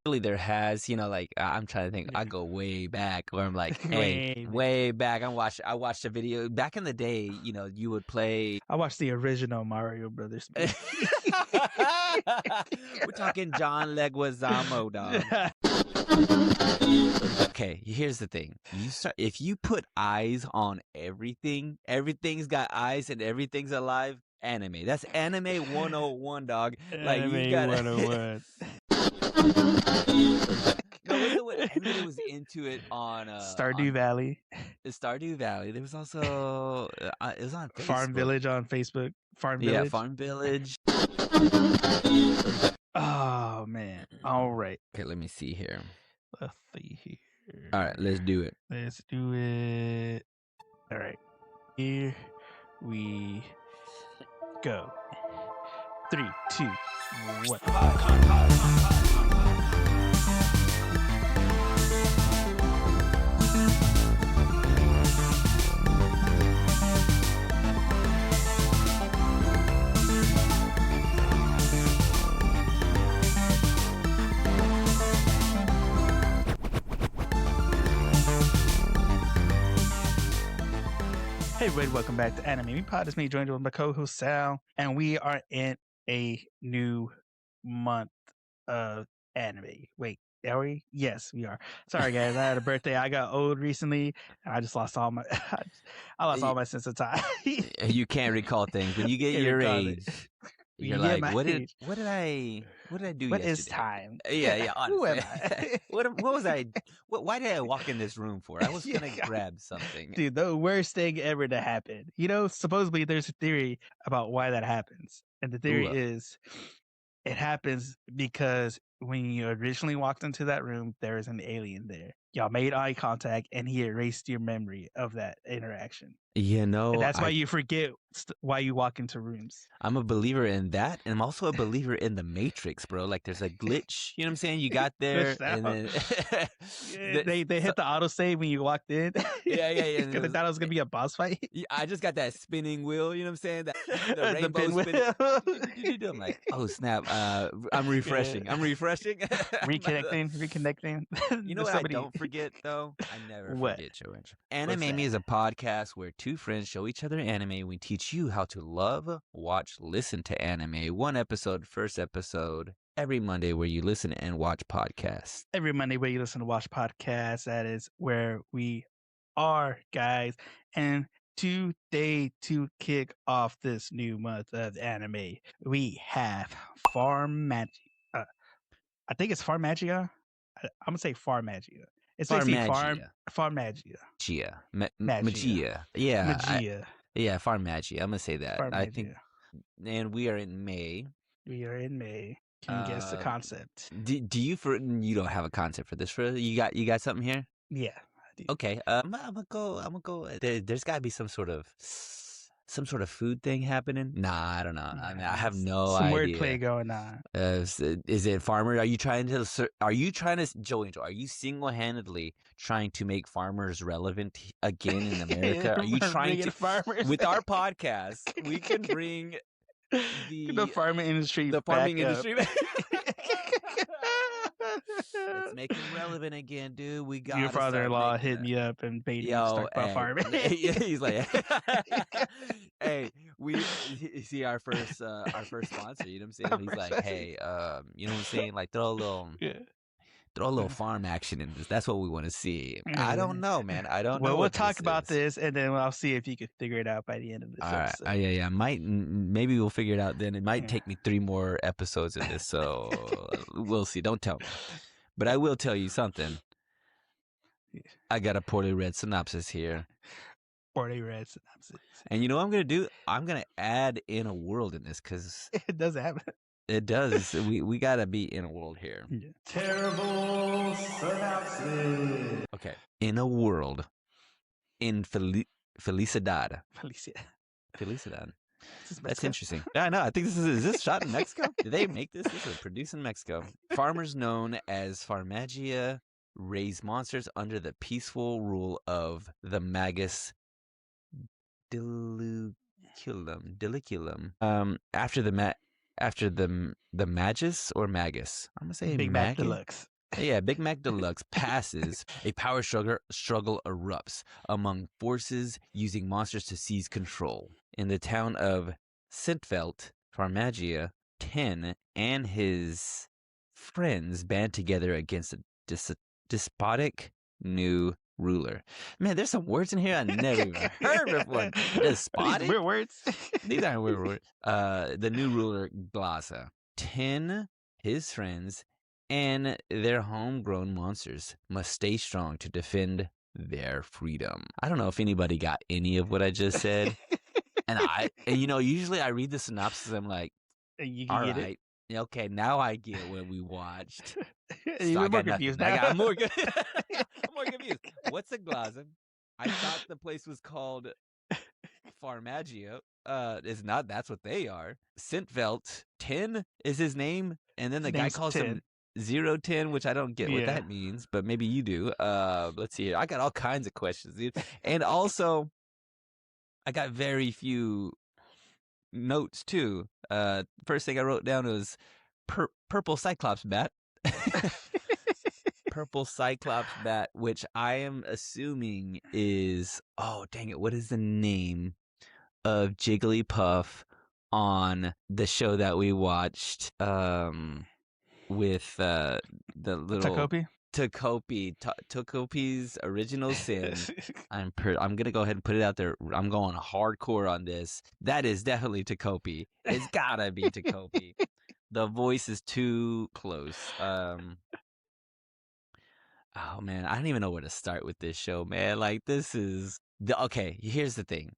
Really, there has, like I'm trying to think. I go way back, where I'm like, hey, way back. I watched a video back in the day. You would play. I watched the original Mario Brothers movie. We're talking John Leguizamo, dog. Okay, here's the thing. If you put eyes on everything, everything's got eyes and everything's alive. Anime. That's anime 101, dog. Like Anime you got 101. No, everybody was into it on Stardew Valley. Stardew Valley. There was also it was on Facebook. Farm Village on Facebook. Farm Village. Yeah, Farm Village. Oh man. All right. Okay, let me see here. Let's see here. All right, let's do it. Let's do it. All right. Here we go. 3, 2, 1. Hey everybody, welcome back to Anime Me Pod. It's me, joined with my co-host Sal, and we are in a new month of anime. Wait, are we? Yes, we are. Sorry guys, I had a birthday. I got old recently, and I just lost all my all my sense of time. You can't recall things when you get your age. You're like, what did I do? What yesterday? is time? Yeah. Who am honestly. I? What was I? Why did I walk in this room for? I was gonna grab something. Dude, the worst thing ever to happen. Supposedly there's a theory about why that happens. And the theory is it happens because when you originally walked into that room, there was an alien there. Y'all made eye contact and he erased your memory of that interaction. And that's why you forget why you walk into rooms. I'm a believer in that, and I'm also a believer in the Matrix, bro. Like there's a glitch, you know what I'm saying? You got there, and then they hit the autosave when you walked in. Yeah. Because they thought it was gonna be a boss fight. I just got that spinning wheel, you know what I'm saying? The rainbow spinning. I'm like, oh snap! I'm refreshing. Reconnecting. You know what I don't forget though? I never forget your intro. Anime Me is a podcast where two friends show each other anime. We teach you how to love, watch, listen to anime. First episode, every Monday where you listen and watch podcasts. Every Monday where you listen to watch podcasts. That is where we are, guys. And today, to kick off this new month of anime, we have Farmagia. I think it's Farmagia. I'm gonna say Farmagia. It's basically Farmagia. Magia. Yeah. Magia. Yeah, Farmagia. I'm gonna say that. Farmagia. I think. And we are in May. We are in May. Can you guess the concept? Do you don't have a concept for this? You got something here? Yeah, I do. Okay. I'm gonna go. There's got to be some sort of food thing happening. Nah, I don't know. I mean, I have no idea. Some wordplay going on. Is it farmer? Are you trying to, Joey? Are you single-handedly trying to make farmers relevant again in America? Are you trying to farmers with our podcast? We can bring the farming industry. Let's make them relevant again, dude. We got your father-in-law hit me up and made me start about farming. He's like, hey, we see our first sponsor. You know what I'm saying? He's like, hey, you know what I'm saying? Like throw a little farm action in this. That's what we want to see. I don't know, man. I don't know. Well, we'll talk about this, and then I'll see if you can figure it out by the end of this episode. All right. Yeah. Maybe we'll figure it out then. It might take me 3 more episodes of this, so we'll see. Don't tell me. But I will tell you something. I got a poorly read synopsis here. Poorly read synopsis. And you know what I'm going to do? I'm going to add in a world in this because... It does happen. It does. We got to be in a world here. Yeah. Terrible synopsis. Okay. In a world. In Felicidad. Felicidad. That's interesting. Yeah, I know. I think is this shot in Mexico? Did they make this? This is produced in Mexico. Farmers known as Farmagia raise monsters under the peaceful rule of the Magus Deliculum. After after the Magus or Magus. I'm gonna say Big Mac Deluxe. Yeah, Big Mac Deluxe passes. A power struggle erupts among forces using monsters to seize control. In the town of Sintveld, Farmagia, 10 and his friends band together against a despotic new ruler. Man, there's some words in here I never even heard before. Despotic? These weird words. These aren't weird words. The new ruler, Glasa. 10, his friends, and their homegrown monsters must stay strong to defend their freedom. I don't know if anybody got any of what I just said. and usually I read the synopsis, I'm like, all right. Okay, now I get what we watched. You're more confused now. I'm more confused. What's a Glazin? I thought the place was called Farmagia. It's not. That's what they are. Sintveld 10 is his name, and then the guy calls 10. Him 010, which I don't get what that means, but maybe you do. Let's see here. I got all kinds of questions, dude. And also, I got very few notes too. First thing I wrote down was purple Cyclops bat. Purple Cyclops bat, which I am assuming is, oh dang it, what is the name of Jigglypuff on the show that we watched with the little Tokopi's Original Sin. I'm gonna go ahead and put it out there. I'm going hardcore on this. That is definitely Tokopi. It's gotta be Tokopi. The voice is too close. Oh man, I don't even know where to start with this show, man. Like this is okay. Here's the thing: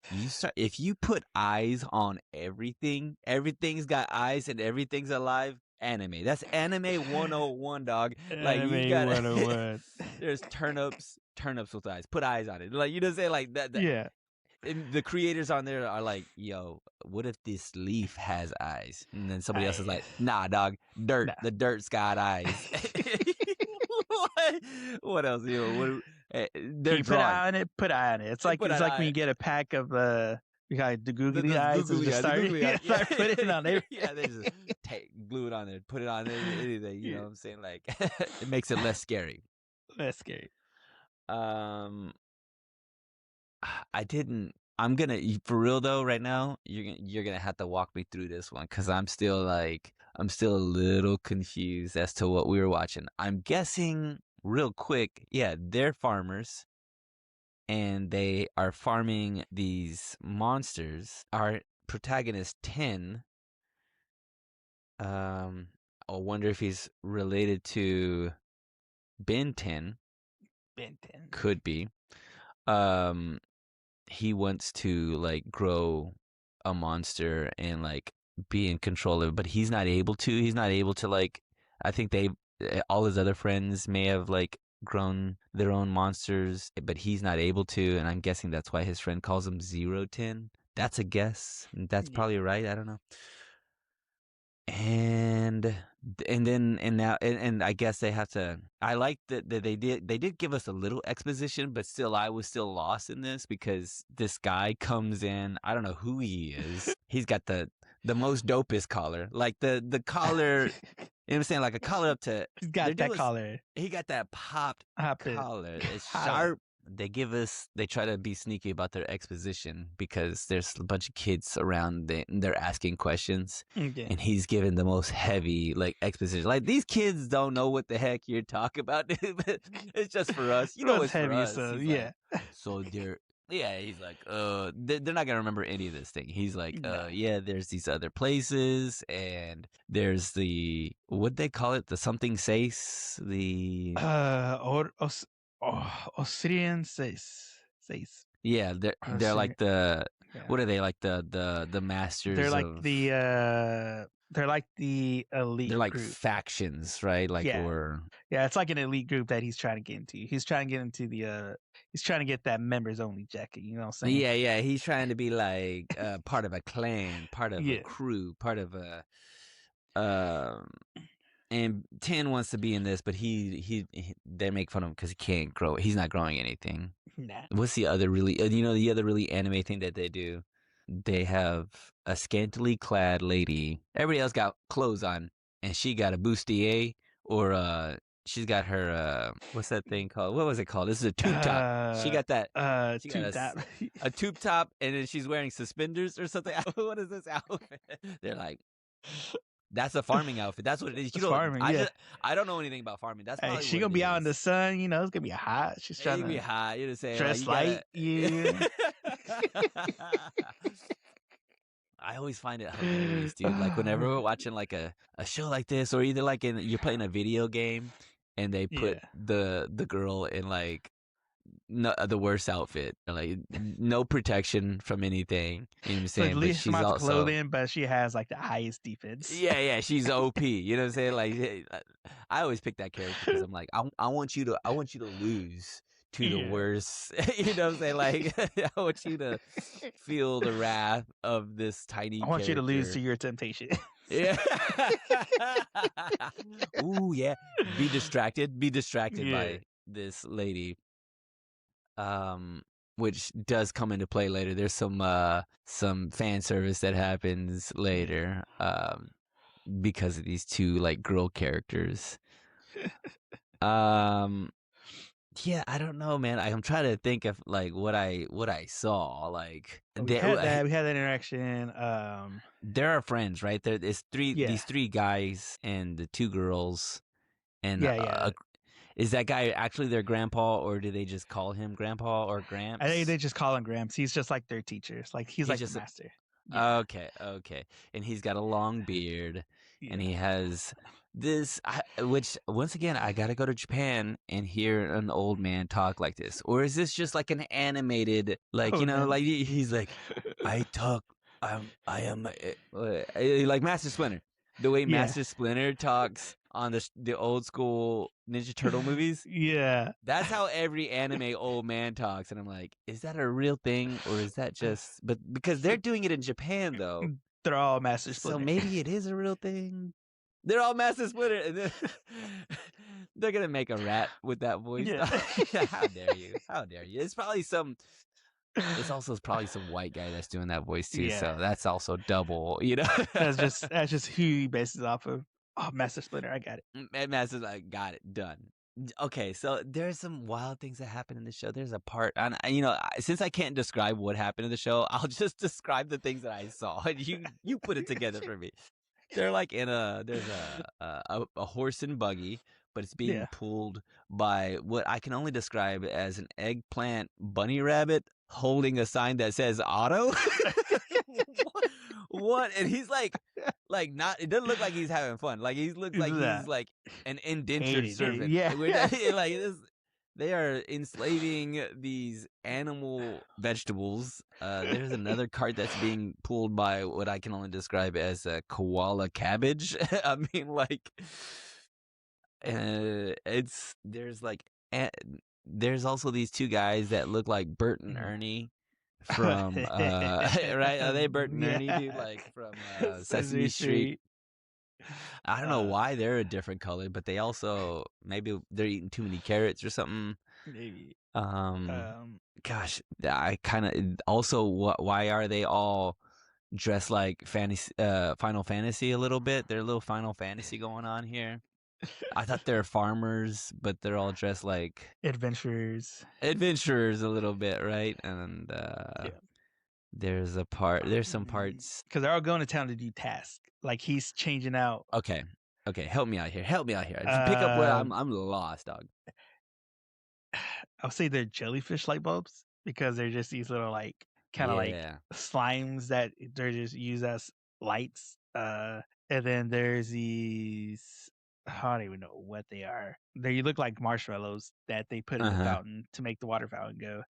if you put eyes on everything, everything's got eyes and everything's alive. Anime. That's anime 101, dog. Like anime you gotta, 101. There's turnips with eyes. Put eyes on it. Like you just say like that. Yeah. And the creators on there are like, yo, what if this leaf has eyes? And then somebody else is like, nah, dog, dirt. Nah. The dirt's got eyes. What else? You know, put eye on it. Put eye on it. It's like when you get a pack of you got the googly eyes. Put it on there. Yeah, they just glue it on there. Put it on there. Anything. You know what I'm saying? Like it makes it less scary. Less scary. I'm gonna, for real though, right now, you're gonna have to walk me through this one because I'm still a little confused as to what we were watching. I'm guessing real quick, yeah, they're farmers and they are farming these monsters. Our protagonist 10, I wonder if he's related to Ben 10. Ben 10 could be. He wants to like grow a monster and like be in control of it, but he's not able to like, I think all his other friends may have like grown their own monsters, but he's not able to, and I'm guessing that's why his friend calls him 010. That's a guess. That's probably right. I don't know. And I guess they have to. I like that they did give us a little exposition, but still, I was still lost in this because this guy comes in. I don't know who he is. He's got the most dopest collar, like the collar. You know what I'm saying? Like a collar up to. He's got that collar. He got that popped collar. It's sharp. They try to be sneaky about their exposition because there's a bunch of kids around and they're asking questions, and he's giving the most heavy like exposition. Like these kids don't know what the heck you're talking about, but it's just for us. You know, it's heavy, for us. So yeah. Like, so he's like, they're not gonna remember any of this thing. He's like, yeah, there's these other places, and there's what they call it, the something says Osirian says. Yeah, they're like what are they, like the masters? They're like they're like the elite. They're like group. Factions, right? Like it's like an elite group that he's trying to get into. He's trying to get into he's trying to get that members only jacket. You know what I'm saying? Yeah. He's trying to be like part of a clan, part of a crew, part of a And 10 wants to be in this, but they make fun of him because he can't grow. He's not growing anything. Nah. What's the other really, the other really anime thing that they do? they have a scantily clad lady. Everybody else got clothes on, and she got a bustier, or she's got her what's that thing called? What was it called? This is a tube top. She got that. She got tube top. A tube top, and then she's wearing suspenders or something. What is this outfit? They're like, that's a farming outfit. That's what it is. You know, farming. I don't know anything about farming. That's probably she gonna be out in the sun. You know, it's gonna be hot. She's trying to be hot. You know, say dress like you. I always find it hilarious, dude. Like whenever we're watching like a show like this, or either like you're playing a video game, and they put the girl in like the worst outfit, like no protection from anything. You know what I'm saying? At least she's also clothing, but she has like the highest defense. Yeah, she's OP. You know what I'm saying? Like I always pick that character because I'm like, I want you to lose to the worst. You know what I'm saying? Like I want you to feel the wrath of this tiny. I want you to lose to your temptation. Yeah. Ooh, yeah. Be distracted by this lady. Which does come into play later. There's some fan service that happens later, because of these two like girl characters. Yeah, I don't know, man. I'm trying to think of like what I saw. Like we had that interaction. There are friends, right? There's these three guys and the two girls, and is that guy actually their grandpa, or do they just call him grandpa or Gramps? I think they just call him Gramps. He's just like their teachers. Like he's like just the master. Okay. And he's got a long beard, and he has this, which once again, I gotta go to Japan and hear an old man talk like this. Or is this just like an animated, like, like he's like, I am like Master Splinter. The way Master Splinter talks on the old school Ninja Turtle movies. Yeah. That's how every anime old man talks. And I'm like, is that a real thing? Or is that just... But because they're doing it in Japan, though. They're all Master Splinter. So maybe it is a real thing. They're all Master Splinter. And then they're going to make a rat with that voice. Yeah. How dare you? How dare you? It's probably some... It's also probably some white guy that's doing that voice too, so that's also double, that's just who he bases off of. Oh, Master Splinter, I got it. Master's like, got it, done. Okay, so there's some wild things that happen in the show. There's a part, and since I can't describe what happened in the show, I'll just describe the things that I saw, and you put it together for me. They're like there's a horse and buggy, but it's being pulled by what I can only describe as an eggplant bunny rabbit holding a sign that says auto. What? And he's like not. It doesn't look like he's having fun. Like he looks like he's like an indentured servant. Yeah, like this. They are enslaving these animal vegetables. There's another cart that's being pulled by what I can only describe as a koala cabbage. I mean, like, there's also these two guys that look like Bert and Ernie from right? Are they Bert and Ernie, dude? Like from Sesame Street. I don't know why they're a different color, but they also maybe they're eating too many carrots or something. Maybe. Gosh, I kind of also why are they all dressed like Final Fantasy a little bit? There's a little Final Fantasy going on here. I thought they're farmers, but they're all dressed like adventurers a little bit, right? And there's some parts because they're all going to town to do tasks. Like he's changing out. Okay, help me out here. Just pick up where I'm lost, dog. I'll say they're jellyfish light bulbs because they're just these little like kind of like slimes that they're just used as lights. And then there's these. I don't even know what they are. They look like marshmallows that they put in the fountain to make the water fountain go.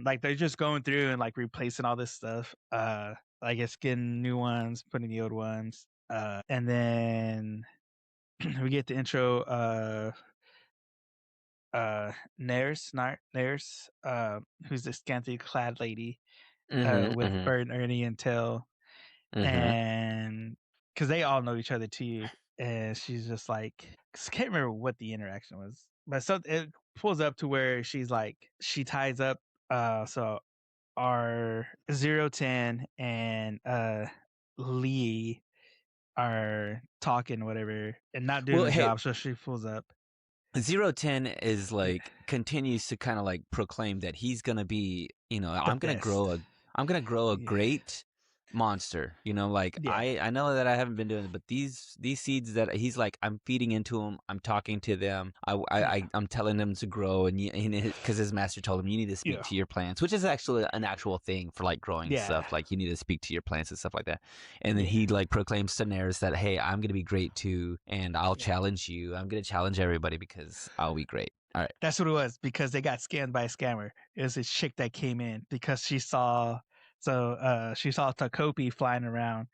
Like they're just going through and like replacing all this stuff. I guess getting new ones, putting the old ones. And then we get the intro. Nares, who's the scantily clad lady with Bert and Ernie and Till, and because they all know each other too. And she's just like, cause I can't remember what the interaction was, but so it pulls up to where she's like, she ties up. So are 010 and Lee are talking whatever and not doing the job, so she pulls up. 010 is like continues to kind of like proclaim that he's gonna be, I'm gonna grow a great monster. Like I know that I haven't been doing it, but these seeds that he's like, I'm feeding into them, I'm talking to them, I'm telling them to grow, and because his master told him you need to speak to your plants, which is actually an actual thing for like growing stuff. Like you need to speak to your plants and stuff like that. And then he like proclaims to Daenerys that, hey, I'm gonna be great too, and I'll challenge you. I'm gonna challenge everybody because I'll be great. All right. That's what it was, because they got scammed by a scammer. It was a chick that came in because she saw Takopi flying around.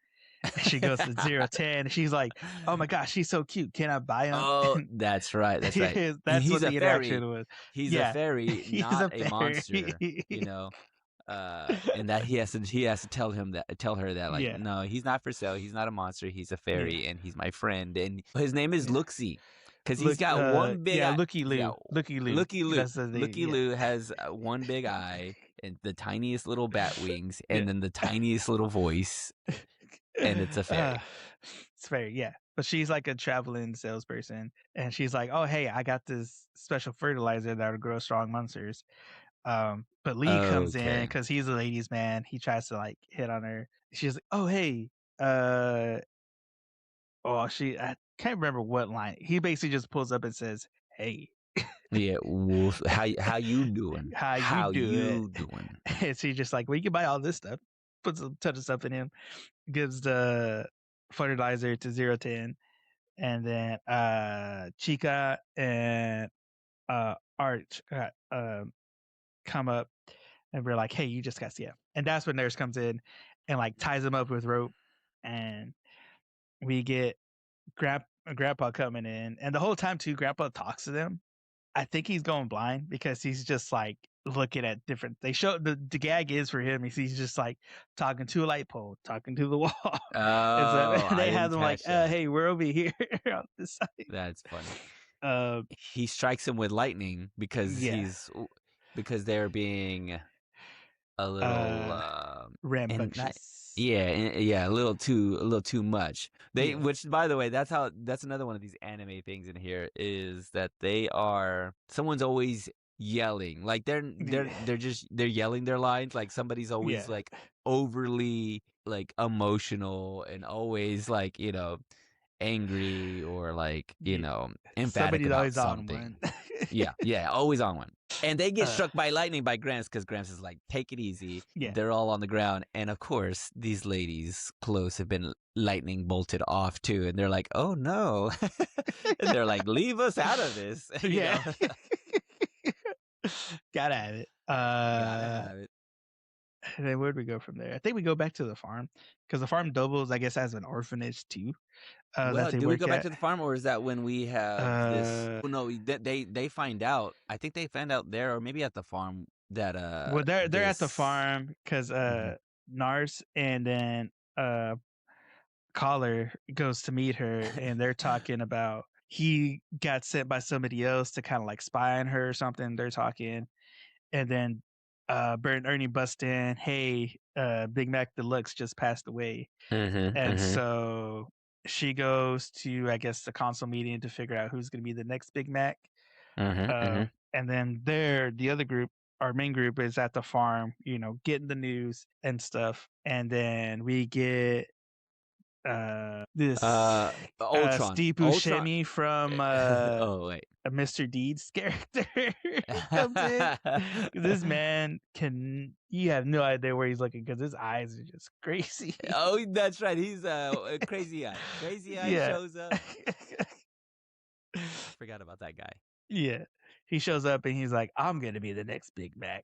And she goes to 010 and she's like, oh my gosh, she's so cute. Can I buy him? Oh, that's right. That's right. That's what the interaction was. He's a fairy, not a monster, and that he has to tell her that like, no, he's not for sale. He's not a monster. He's a fairy, and he's my friend. And his name is Looksy. Because he's got one big eye. Looky Lou. Yeah, Looky Lou. Looky Lou has one big eye and the tiniest little bat wings, and then the tiniest little voice, and it's a fairy. It's fairy, yeah. But she's like a traveling salesperson, and she's like, "Oh, hey, I got this special fertilizer that will grow strong monsters." But Lee comes in because he's a ladies' man. He tries to like hit on her. She's like, "Oh, hey, I can't remember what line. He basically just pulls up and says, "Hey." Yeah, Wolf, how you doing? How you doing? And she's just like, well, you can buy all this stuff. Puts a ton of stuff in him. Gives the fertilizer to 010, and then Chica and Arch come up, and we're like, hey, you just got CF. And that's when Nurse comes in and like ties him up with rope, and we get Grandpa coming in, and the whole time too, Grandpa talks to them. I think he's going blind because he's just like looking at different. They show the gag is for him. He's just like talking to a light pole, talking to the wall. Oh, so they have them like, hey, we're over here on this side. That's funny. He strikes him with lightning because they're being a little rambunctious. A little too much. Which, by the way, that's another one of these anime things in here, is that someone's always yelling, like they're yelling their lines, like somebody's always like overly like emotional and always like angry or like emphatic about something. Always on one. And they get struck by lightning by Gramps, because Gramps is like, take it easy. They're all on the ground. And of course, these ladies close have been lightning bolted off too. And they're like, oh no. And they're like, leave us out of this. Gotta have it. And then where'd we go from there? I think we go back to the farm, because the farm doubles, I guess, as an orphanage too. Do we go back to the farm, or is that when we have this? No, they find out. I think they find out there, or maybe at the farm that Well, they're at the farm because Nars and then Collar goes to meet her, and they're talking about he got sent by somebody else to kind of like spy on her or something. They're talking, and then Bert and Ernie bust in. Hey, Big Mac Deluxe just passed away, so she goes to, I guess, the council meeting to figure out who's going to be the next Big Mac. And then the other group, our main group, is at the farm, getting the news and stuff. And then we get this Ultron. Steve Buscemi from Mr. Deeds character comes in. This man you have no idea where he's looking because his eyes are just crazy. Oh, that's right. He's a crazy eye. Crazy eye shows up. Forgot about that guy. Yeah. He shows up and he's like, I'm going to be the next Big Mac.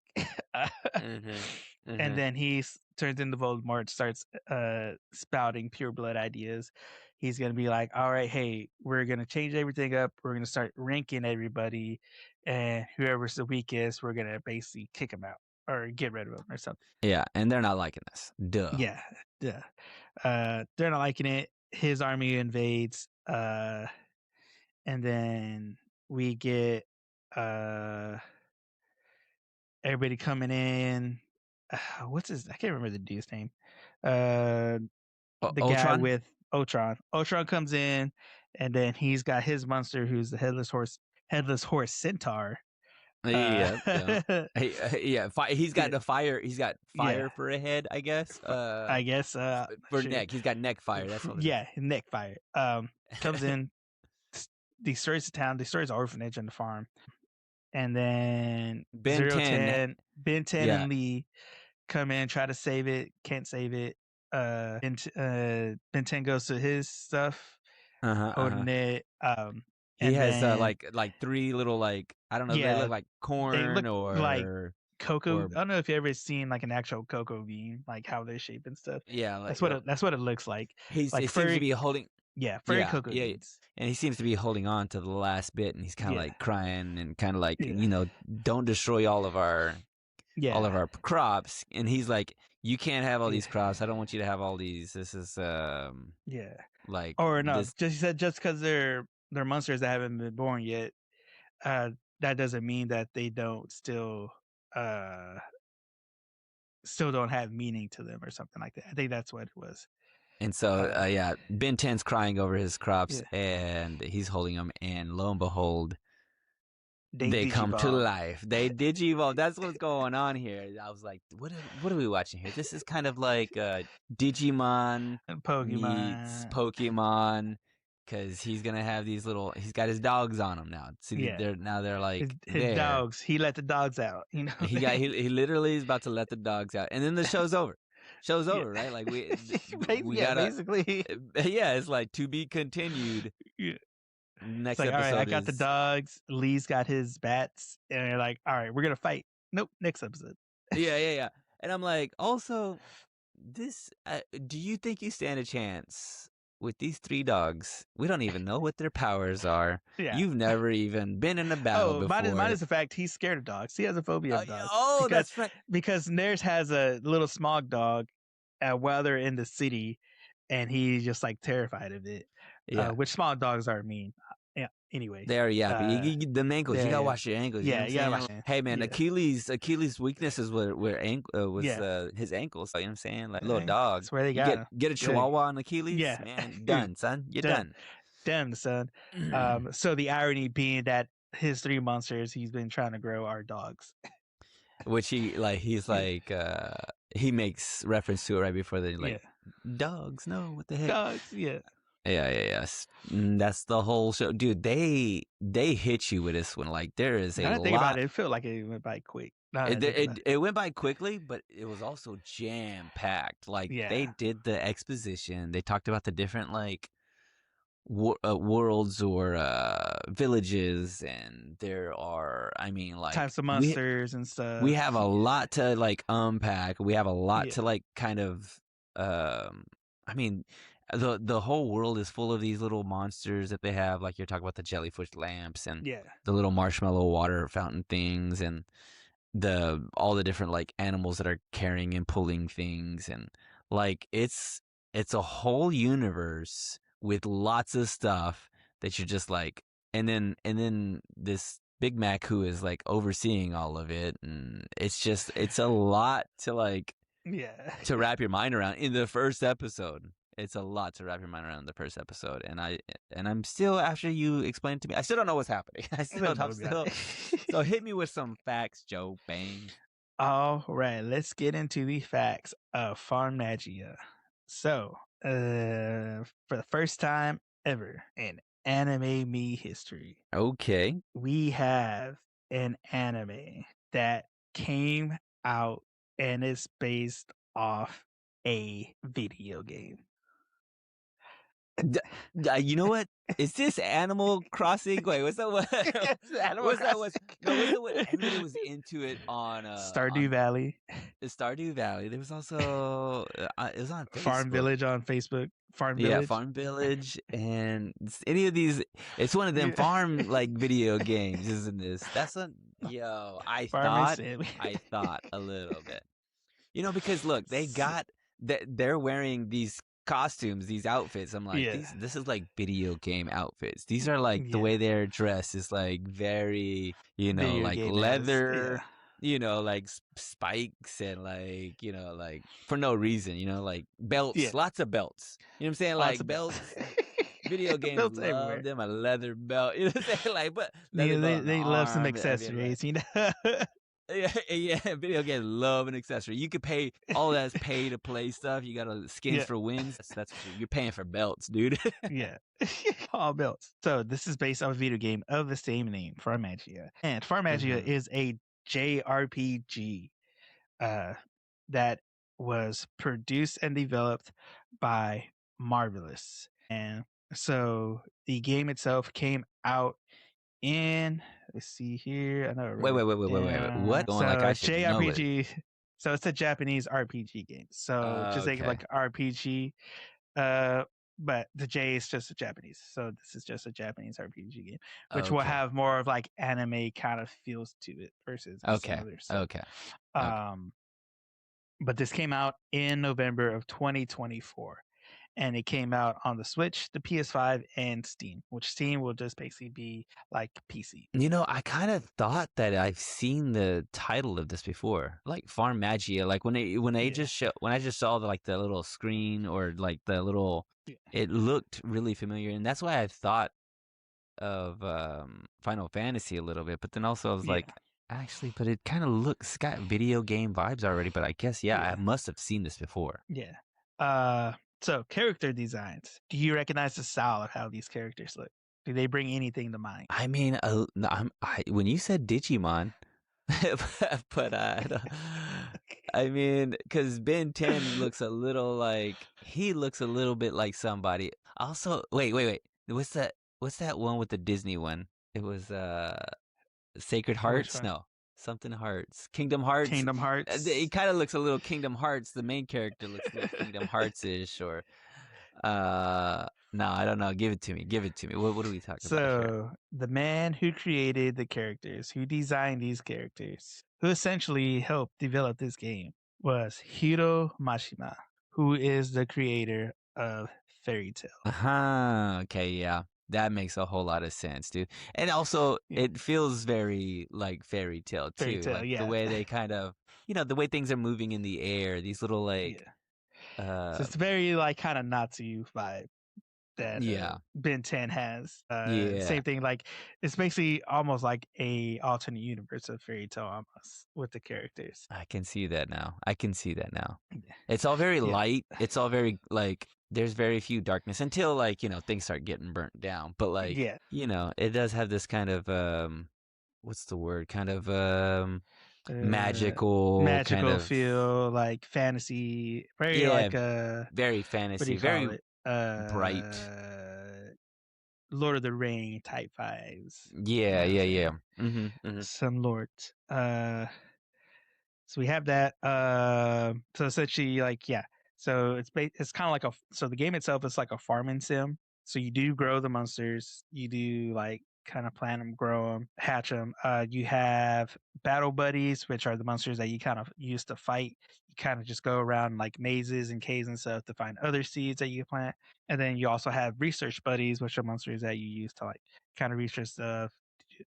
And then he turns into Voldemort, starts spouting pure blood ideas. He's going to be like, all right, hey, we're going to change everything up. We're going to start ranking everybody. And whoever's the weakest, we're going to basically kick him out or get rid of him or something. Yeah, and they're not liking this. Duh. Yeah, duh. They're not liking it. His army invades. And then we get everybody coming in. what's his? I can't remember the dude's name. The Ultron? guy with Ultron. Ultron comes in, and then he's got his monster, who's the headless horse centaur. Yeah. He's got the fire. He's got fire for a head, I guess. I guess for neck. He's got neck fire. That's what. Neck fire. Comes in, destroys the town, destroys the orphanage and the farm, and then Ben 10 and Lee come in, try to save it, can't save it. Ben 10 goes to his stuff, holding it. He has like 3 little I don't know. They look like corn or like cocoa. I don't know if you ever seen like an actual cocoa bean, like how they're shaped and stuff. Yeah, that's what it looks like. He seems to be holding. Yeah, furry cocoa beans. And he seems to be holding on to the last bit, and he's kind of like crying and kind of like don't destroy all of our crops. And he's like, you can't have all these crops. I don't want you to have all these. This is like or no, he said just because they're monsters that haven't been born yet, that doesn't mean that they don't still don't have meaning to them or something like that. I think that's what it was. And so Ben 10's crying over his crops, and he's holding them, and lo and behold, they come to life. They digivolve. That's what's going on here. I was like, what are we watching here? This is kind of like Digimon meets Pokemon, because he's gonna have these little. He's got his dogs on him now. See, they're like his dogs. He let the dogs out. You know, he literally is about to let the dogs out, and then the show's over. Show's over, right? Like we gotta, basically. Yeah, it's like to be continued. Yeah. Next episode. All right, I got the dogs. Lee's got his bats, and they're like, all right, we're gonna fight. Nope, next episode. Yeah. And I'm like, also, this. Do you think you stand a chance with these 3 dogs? We don't even know what their powers are. Yeah. You've never even been in a battle before. Mine is the fact he's scared of dogs. He has a phobia of dogs. That's right. Because Nares has a little smog dog while they're in the city, and he's just like terrified of it. Yeah. Which smog dogs are mean. Yeah. Anyway, they are. Yeah, but the ankles. You gotta wash your ankles. Yeah, you gotta wash. Hey man, Achilles' weaknesses were his ankles. You know what I'm saying? Like little dogs. That's where they got get a Chihuahua on Achilles. Yeah, man, done, son. You're done. Done, son. So the irony being that his 3 monsters he's been trying to grow are dogs. Which he makes reference to it right before they dogs. No, what the heck? Dogs. Yeah. Yes. That's the whole show, dude. They hit you with this one. Like there is a lot. Think about it. It felt like it went by quick. It went by quickly, but it was also jam packed. Like they did the exposition. They talked about the different worlds or villages, and there are, types of monsters and stuff. We have a lot to unpack. We have a lot to kind of. The whole world is full of these little monsters that they have. Like you're talking about the jellyfish lamps and the little marshmallow water fountain things, and all the different animals that are carrying and pulling things, and it's a whole universe with lots of stuff that you're just and then this Big Mac who is overseeing all of it, and it's a lot to to wrap your mind around in the first episode. It's a lot to wrap your mind around in the first episode, and I'm still, after you explain it to me, I still don't know what's happening. So hit me with some facts, Joe. Bang. All right, let's get into the facts of Farmagia. So, for the first time ever in Anime Me history, we have an anime that came out and is based off a video game. You know what? Is this Animal Crossing? Wait, what's that? What? Animal Crossing. Everybody was into it on Stardew Valley. Stardew Valley. There was also it was on Facebook. Farm Village on Facebook. Farm Village. Yeah, Farm Village, and any of these. It's one of them farm video games, isn't this? That's a I thought a little bit. Because look, they're wearing these costumes, these outfits. I'm like, this is video game outfits. These are the way they're dressed is very, video leather, you know, like spikes and like, you know, like for no reason, you know, like belts, lots of belts. You know what I'm saying? Lots Like of belts. Video games belts love everywhere. them. A leather belt. You know what I'm saying? Like, but leather Yeah, belt on the they love some arm. accessories, you know. Yeah, video games love an accessory. You could pay all that's pay to play stuff. You got skins for wins. That's you're paying for belts, dude. Yeah, all belts. So this is based on a video game of the same name, Farmagia, and Farmagia is a JRPG that was produced and developed by Marvelous, and so the game itself came out in, let's see here. I know. Wait. What? So Like I should know it. JRPG. So it's a Japanese RPG game. So just think of like RPG. But the J is just a Japanese. So this is just a Japanese RPG game, which will have more of like anime kind of feels to it versus some other stuff. But this came out in November of 2024. And it came out on the Switch, the PS5, and Steam, which Steam will just basically be like PC. You know, I kind of thought that I've seen the title of this before, like Farmagia. Like when I just saw the little screen or like the little, it looked really familiar, and that's why I thought of Final Fantasy a little bit. But then also I was like, actually, but it kind of looks got video game vibes already. But I guess I must have seen this before. Yeah. So, character designs. Do you recognize the style of how these characters look? Do they bring anything to mind? I mean, when you said Digimon, but I mean, because Ben 10 looks a little like, he looks a little bit like somebody. Also, wait. What's that one with the Disney one? It was Sacred Hearts? No. Something Hearts. Kingdom Hearts. Kingdom Hearts. It kind of looks a little Kingdom Hearts. The main character looks a little Kingdom Hearts-ish, or no, I don't know. Give it to me. What are we talking about here? So the man who created the characters, who designed these characters, who essentially helped develop this game, was Hiro Mashima, who is the creator of Fairy Tail. Okay, yeah. That makes a whole lot of sense, dude. And also, it feels very like Fairy Tail too. The way they kind of, the way things are moving in the air. These little like, so it's very like kind of Natsu vibe that Ben 10 has. Same thing. Like it's basically almost like a alternate universe of Fairy Tail almost with the characters. I can see that now. It's all very light. It's all very like. There's very few darkness until like, things start getting burnt down. But like, it does have this kind of, what's the word? Kind of magical kind of feel, like fantasy, very like very fantasy, very bright. Lord of the Ring type vibes. Yeah. Some Lord. So we have that. So essentially, like, so it's kind of like so the game itself is like a farming sim. So you do grow the monsters. You do like kind of plant them, grow them, hatch them. You have battle buddies, which are the monsters that you kind of use to fight. You kind of just go around like mazes and caves and stuff to find other seeds that you plant. And then you also have research buddies, which are monsters that you use to like kind of research stuff,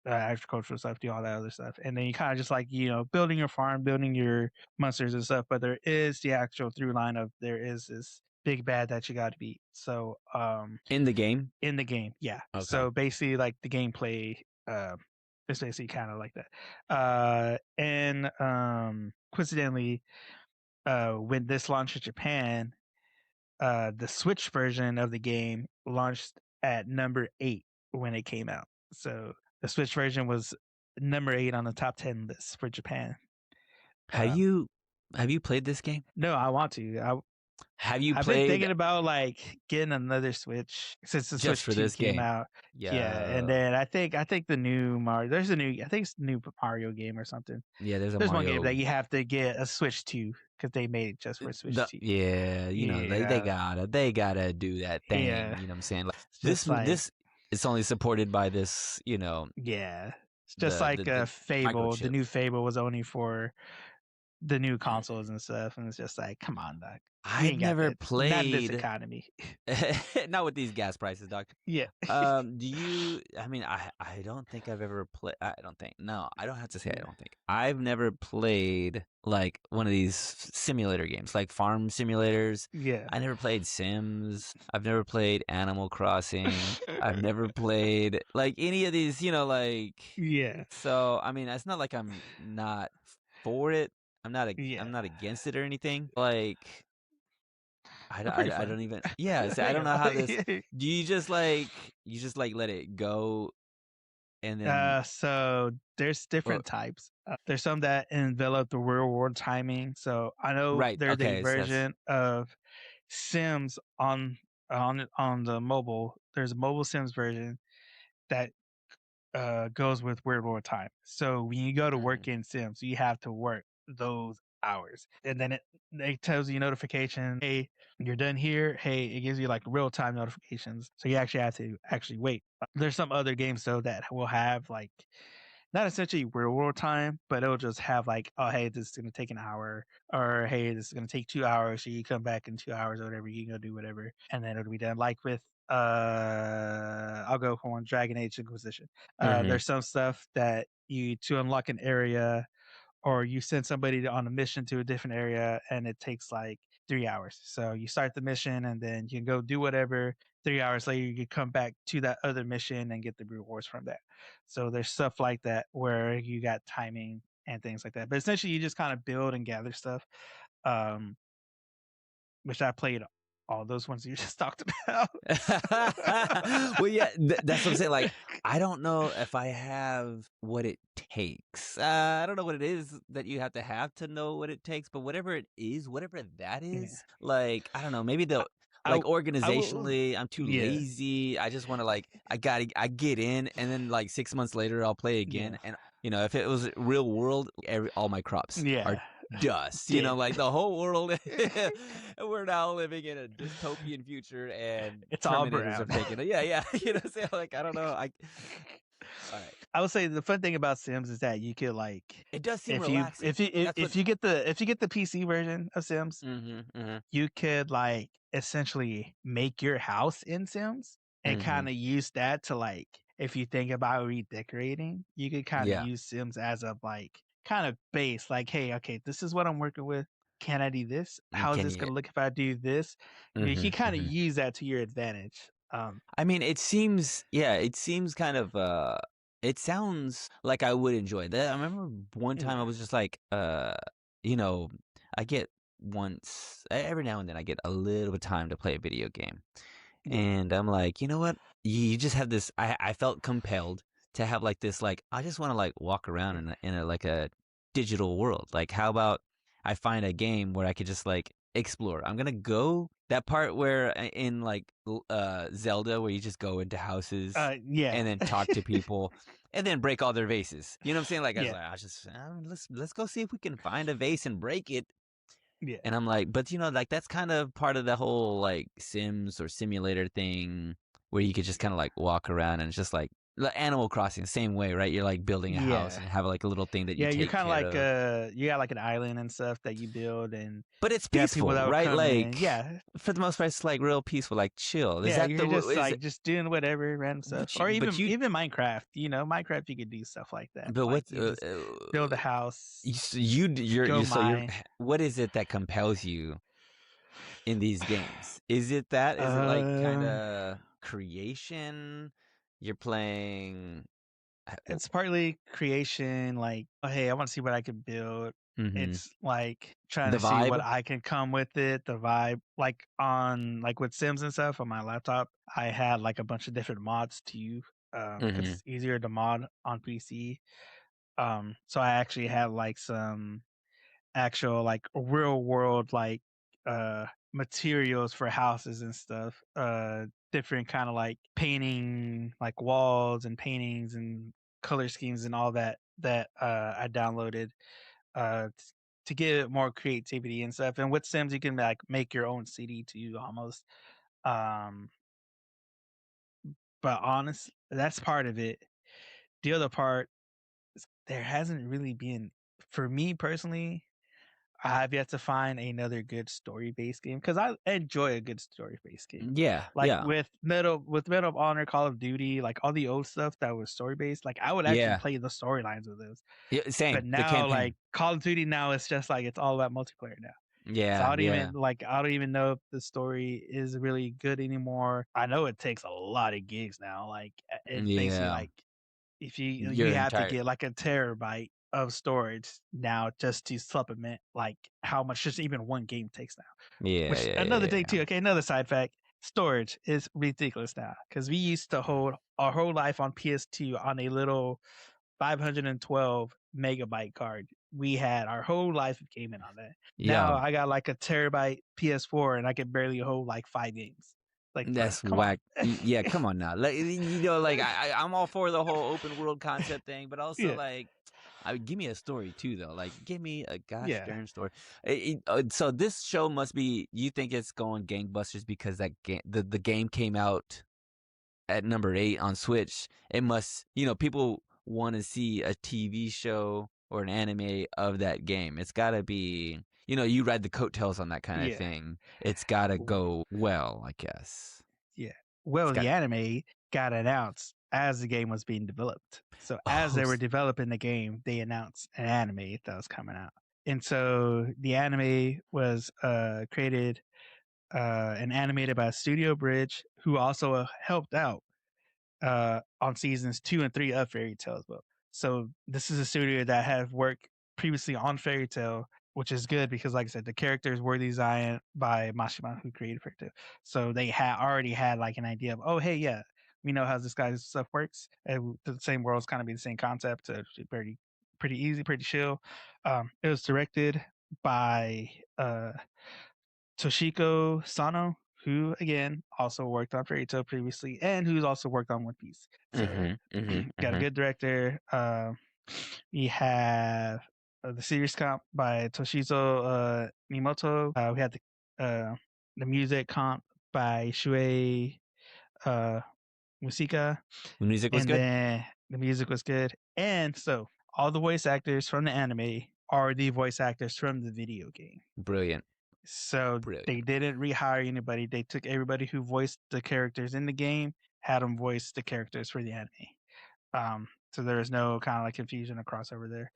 agricultural stuff, do all that other stuff. And then you kind of just like, building your farm, building your monsters and stuff. But there is the actual through line of there is this big bad that you got to beat. So in the game, yeah. Okay. So basically, like the gameplay, it's basically kind of like that. And coincidentally, when this launched in Japan, the Switch version of the game launched at number 8 when it came out. So the Switch version was number 8 on the top 10 list for Japan. Have you played this game? No, I want to. Have you played? I've been thinking about like getting another Switch since the Switch for this came game out. Yeah, and then I think the new Mario. I think it's a new Mario game or something. Yeah, there's Mario. One game that you have to get a Switch 2 because they made it just for Switch 2. Yeah, they gotta do that thing. Yeah. You know what I'm saying? Like this it's only supported by this. Yeah, it's just Fable. The new Fable was only for the new consoles and stuff, and it's just like, come on, Doc. I've never Not in this played. economy. Not with these gas prices, Doc. Yeah. Do you? I mean, I don't think I've ever played. I don't think. No, I don't have to say. I don't think I've never played like one of these simulator games, like farm simulators. Yeah. I never played Sims. I've never played Animal Crossing. I've never played like any of these. Like. Yeah. So I mean, it's not like I'm not for it. I'm not. I'm not against it or anything. Like. I don't even. Yeah, so I don't know how this. Do you just like let it go, and then? So there's different types. There's some that envelop the real world timing. So I know Right. there's Okay. a version of Sims on the mobile. There's a mobile Sims version that goes with real world time. So when you go to work in Sims, you have to work those hours, and then it tells you notification, hey, you're done here. Hey, it gives you like real time notifications, so you actually have to wait. There's some other games though that will have like not essentially real world time, but it'll just have like, oh hey, this is gonna take an hour, or hey, this is gonna take 2 hours, so you come back in 2 hours or whatever, you can go do whatever, and then it'll be done. Like with I'll go for one, Dragon Age Inquisition. There's some stuff that you to unlock an area, or you send somebody on a mission to a different area, and it takes like 3 hours. So you start the mission, and then you can go do whatever. 3 hours later, you can come back to that other mission and get the rewards from that. So there's stuff like that where you got timing and things like that. But essentially, you just kind of build and gather stuff. Um, which I played all those ones you just talked about. Well, yeah, that's what I'm saying. Like, I don't know if I have what it takes. I don't know what it is that you have to know what it takes, but whatever it is, whatever that is, like, I don't know, maybe the like organizationally, I'm too lazy. I just want to like, I get in, and then like 6 months later, I'll play again. And if it was real world, all my crops are dust. Like the whole world. We're now living in a dystopian future, and it's all Terminators have taken it. Yeah. So like, I don't know. All right. I would say the fun thing about Sims is that you could like, it does seem relaxing. If you get the PC version of Sims, you could like essentially make your house in Sims and kind of use that to like, if you think about redecorating, you could kind of use Sims as a like kind of base. Like, hey, okay, this is what I'm working with. Can I do this? How is this going to look if I do this? You can kind of use that to your advantage. I mean, it seems kind of it sounds like I would enjoy that. I remember one time I was just like, I get every now and then I get a little bit of time to play a video game. And I'm like, you know what? You just have this. I felt compelled to have like this, like, I just want to like walk around in a like a digital world. Like, how about I find a game where I could just like explore? I'm gonna go that part where in like Zelda, where you just go into houses, and then talk to people, and then break all their vases. You know what I'm saying? Like, let's go see if we can find a vase and break it. Yeah. And I'm like, but like that's kind of part of the whole like Sims or simulator thing, where you could just kind of like walk around, and it's just like Animal Crossing, the same way, right? You're like building a house and have like a little thing that you take you're kind of like of. You got like an island and stuff that you build, and but it's peaceful, right? Like, in. For the most part, it's like real peaceful, like chill. Is that you're just like just doing whatever random stuff, or even Minecraft. Minecraft, you could do stuff like that. But like what build a house? What is it that compels you in these games? Is it that? Is it like kind of creation? You're playing. It's partly creation, like, oh hey, I want to see what I can build. It's like trying to see what I can come with it. The vibe, like with Sims and stuff on my laptop, I had like a bunch of different mods too, because it's easier to mod on PC. So I actually had like some actual like real world like materials for houses and stuff, different kind of like painting, like walls and paintings and color schemes and all that I downloaded to give it more creativity and stuff. And with Sims you can like make your own city too, almost. But honestly, that's part of it. The other part is there hasn't really been, for me personally, I have yet to find another good story-based game because I enjoy a good story-based game. Yeah, Like yeah, with Medal of Honor, Call of Duty, like all the old stuff that was story-based, like I would actually yeah. play the storylines of those. Yeah, But same. The now, campaign. like Call of Duty, now it's just like it's all about multiplayer now. So Yeah, yeah, I don't even know if the story is really good anymore. I know it takes a lot of gigs now. Like it's basically yeah. like if you Your have to entire get like a terabyte of storage now just to supplement like how much just even one game takes now. yeah, Which yeah, another yeah, thing yeah. too. Okay, another side fact: storage is ridiculous now because we used to hold our whole life on PS2 on a little 512 megabyte card. We had our whole life of gaming on that. Now Yo, I got like a terabyte PS4 and I can barely hold like 5 games. Like, bro, that's come on. whack. Yeah, come on now. Like, you know, like I'm all for the whole open world concept thing, but also Yeah, like, give me a story too, though. Like, give me a gosh yeah. darn story. So this show must be. You think it's going gangbusters because that game, the game came out at number 8 on Switch. It must, people want to see a TV show or an anime of that game. It's got to be, you ride the coattails on that kind of Yeah. thing. It's got to go well, I guess. Yeah. Well, the anime got announced as the game was being developed. So as they were developing the game, they announced an anime that was coming out. And so the anime was created and animated by Studio Bridge, who also helped out on seasons 2 and 3 of Fairy Tail as well. So this is a studio that have worked previously on Fairy Tail, which is good because, like I said, the characters were designed by Mashima, who created Fairy Tail. So they had already had like an idea of, oh, hey, yeah, we know how this guy's stuff works. The same world's kind of be the same concept. So pretty easy, pretty chill. It was directed by Toshiko Sano, who again also worked on Fairy Tail previously, and who's also worked on One Piece. So got a good director. We have the series comp by Toshizo Mimoto. We had the music comp by Shuei Musika. The music was and good. Then the music was good, and so all the voice actors from the anime are the voice actors from the video game. Brilliant. So they didn't rehire anybody. They took everybody who voiced the characters in the game, had them voice the characters for the anime. So there was no kind of like confusion or crossover there.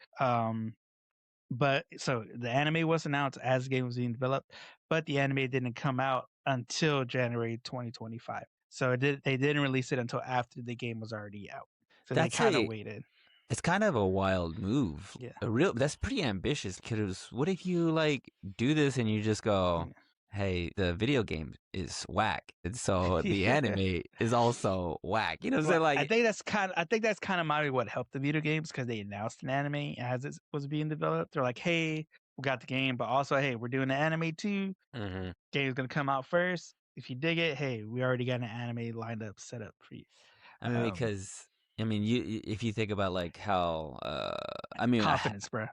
But so the anime was announced as the game was being developed, but the anime didn't come out until January 2025. So they didn't release it until after the game was already out. So they kind of waited. It's kind of a wild move. Yeah. That's pretty ambitious, because what if you like do this and you just go, hey, the video game is whack, and so the anime is also whack. You know what I'm saying? Like, I think that's kind of maybe what helped the video games, because they announced an anime as it was being developed. They're like, hey, we got the game, but also, hey, we're doing the anime too. Game's gonna come out first. If you dig it, hey, we already got an anime lined up, set up for you. I mean, because you if you think about like how confidence, bro.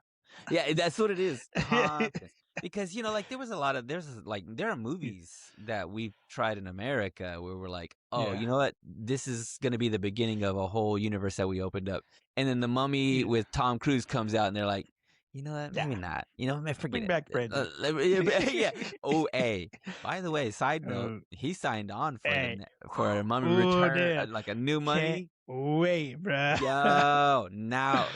Yeah, that's what it is. Confidence. Because like there are movies that we've tried in America where we're like, oh, you know what, this is gonna be the beginning of a whole universe that we opened up, and then The Mummy with Tom Cruise comes out, and they're like, you know what, maybe not. Forget Bring it. back Brandon. Yeah. Oh, hey. By the way, side note, he signed on for a Mummy Return, like a new Mummy. Wait, bro. Yo, now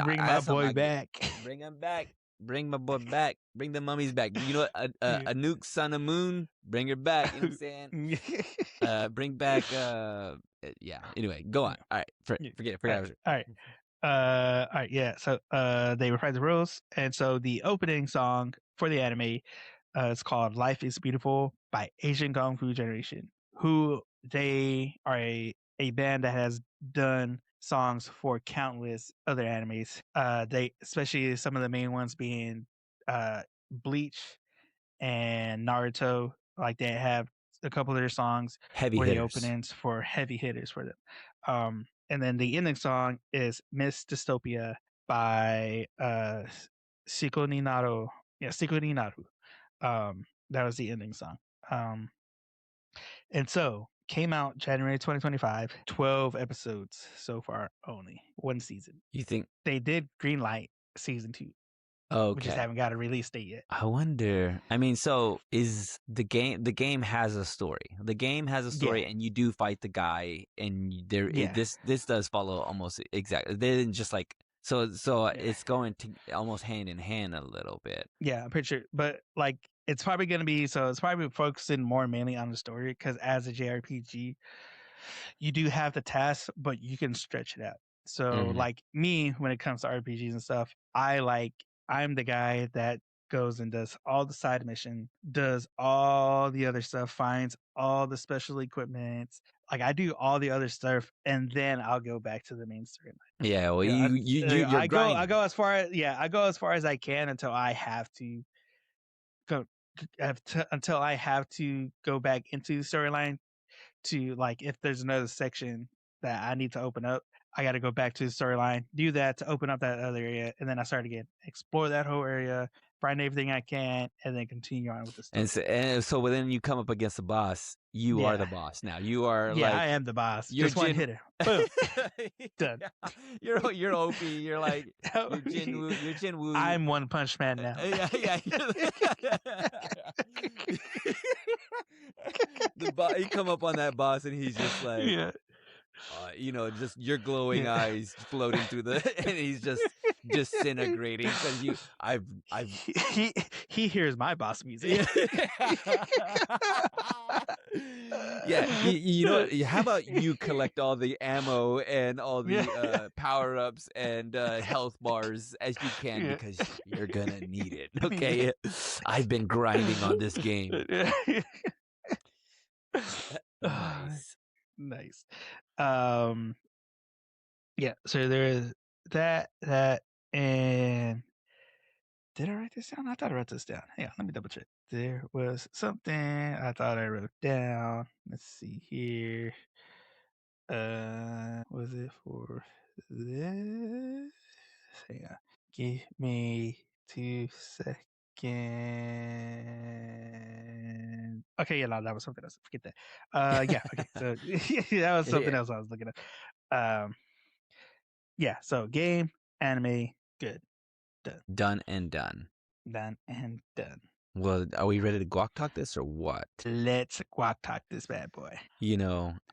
bring my boy back. Bring him back. Bring my boy back. Bring the mummies back. You know what? Anouk, Son of Moon. Bring her back. You know what I'm saying? Bring back. Yeah. Anyway, go on. All right. Forget it. All right. All right. Yeah. So they reprised the rules, and so the opening song for the anime is called "Life Is Beautiful" by Asian Kung Fu Generation, who they are a band that has done songs for countless other animes. They, especially some of the main ones being Bleach and Naruto. Like they have a couple of their songs heavy for hitters. the openings for heavy hitters for them. And then the ending song is Miss Dystopia by Siko ni Naru. Yeah, Siko ni Naru. That was the ending song. And so came out January 2025, 12 episodes so far only, one season. You think they did greenlight season 2? We just haven't got a release date yet. I wonder. I mean, so is the game has a story. The game has a story, and you do fight the guy, and this does follow almost exactly. They didn't just like so it's going to almost hand in hand a little bit. Yeah, I'm pretty sure, but like it's probably going to be it's probably focusing more mainly on the story because as a JRPG, you do have the tasks, but you can stretch it out. So like me, when it comes to RPGs and stuff, I'm the guy that goes and does all the side mission, does all the other stuff, finds all the special equipment. Like I do all the other stuff, and then I'll go back to the main storyline. Yeah, well, I go as far as I can until I have to go until I have to go back into the storyline to like if there's another section that I need to open up. I got to go back to the storyline, do that to open up that other area, and then I start again, explore that whole area, find everything I can, and then continue on with the story. And so when you come up against the boss, you are the boss now. You are I am the boss. Just one hitter. Boom. Done. You're OP. You're like you're Jin Woo. I'm One Punch Man now. Yeah. You come up on that boss and he's just like just your glowing eyes floating through and he's just disintegrating because he hears my boss music. How about you collect all the ammo and all the power-ups and health bars as you can because you're gonna need it. Okay, I've been grinding on this game. Nice. So there is that and did I write this down? I thought I wrote this down. Hang on, let me double check. There was something I thought I wrote down. Let's see here. Was it for this? Hang on. Give me 2 seconds. Okay, that was something else. Forget that. Okay. So that was something else I was looking at. So game, anime, good. Done and done. Done and done. Well, are we ready to guac talk this or what? Let's guac talk this bad boy.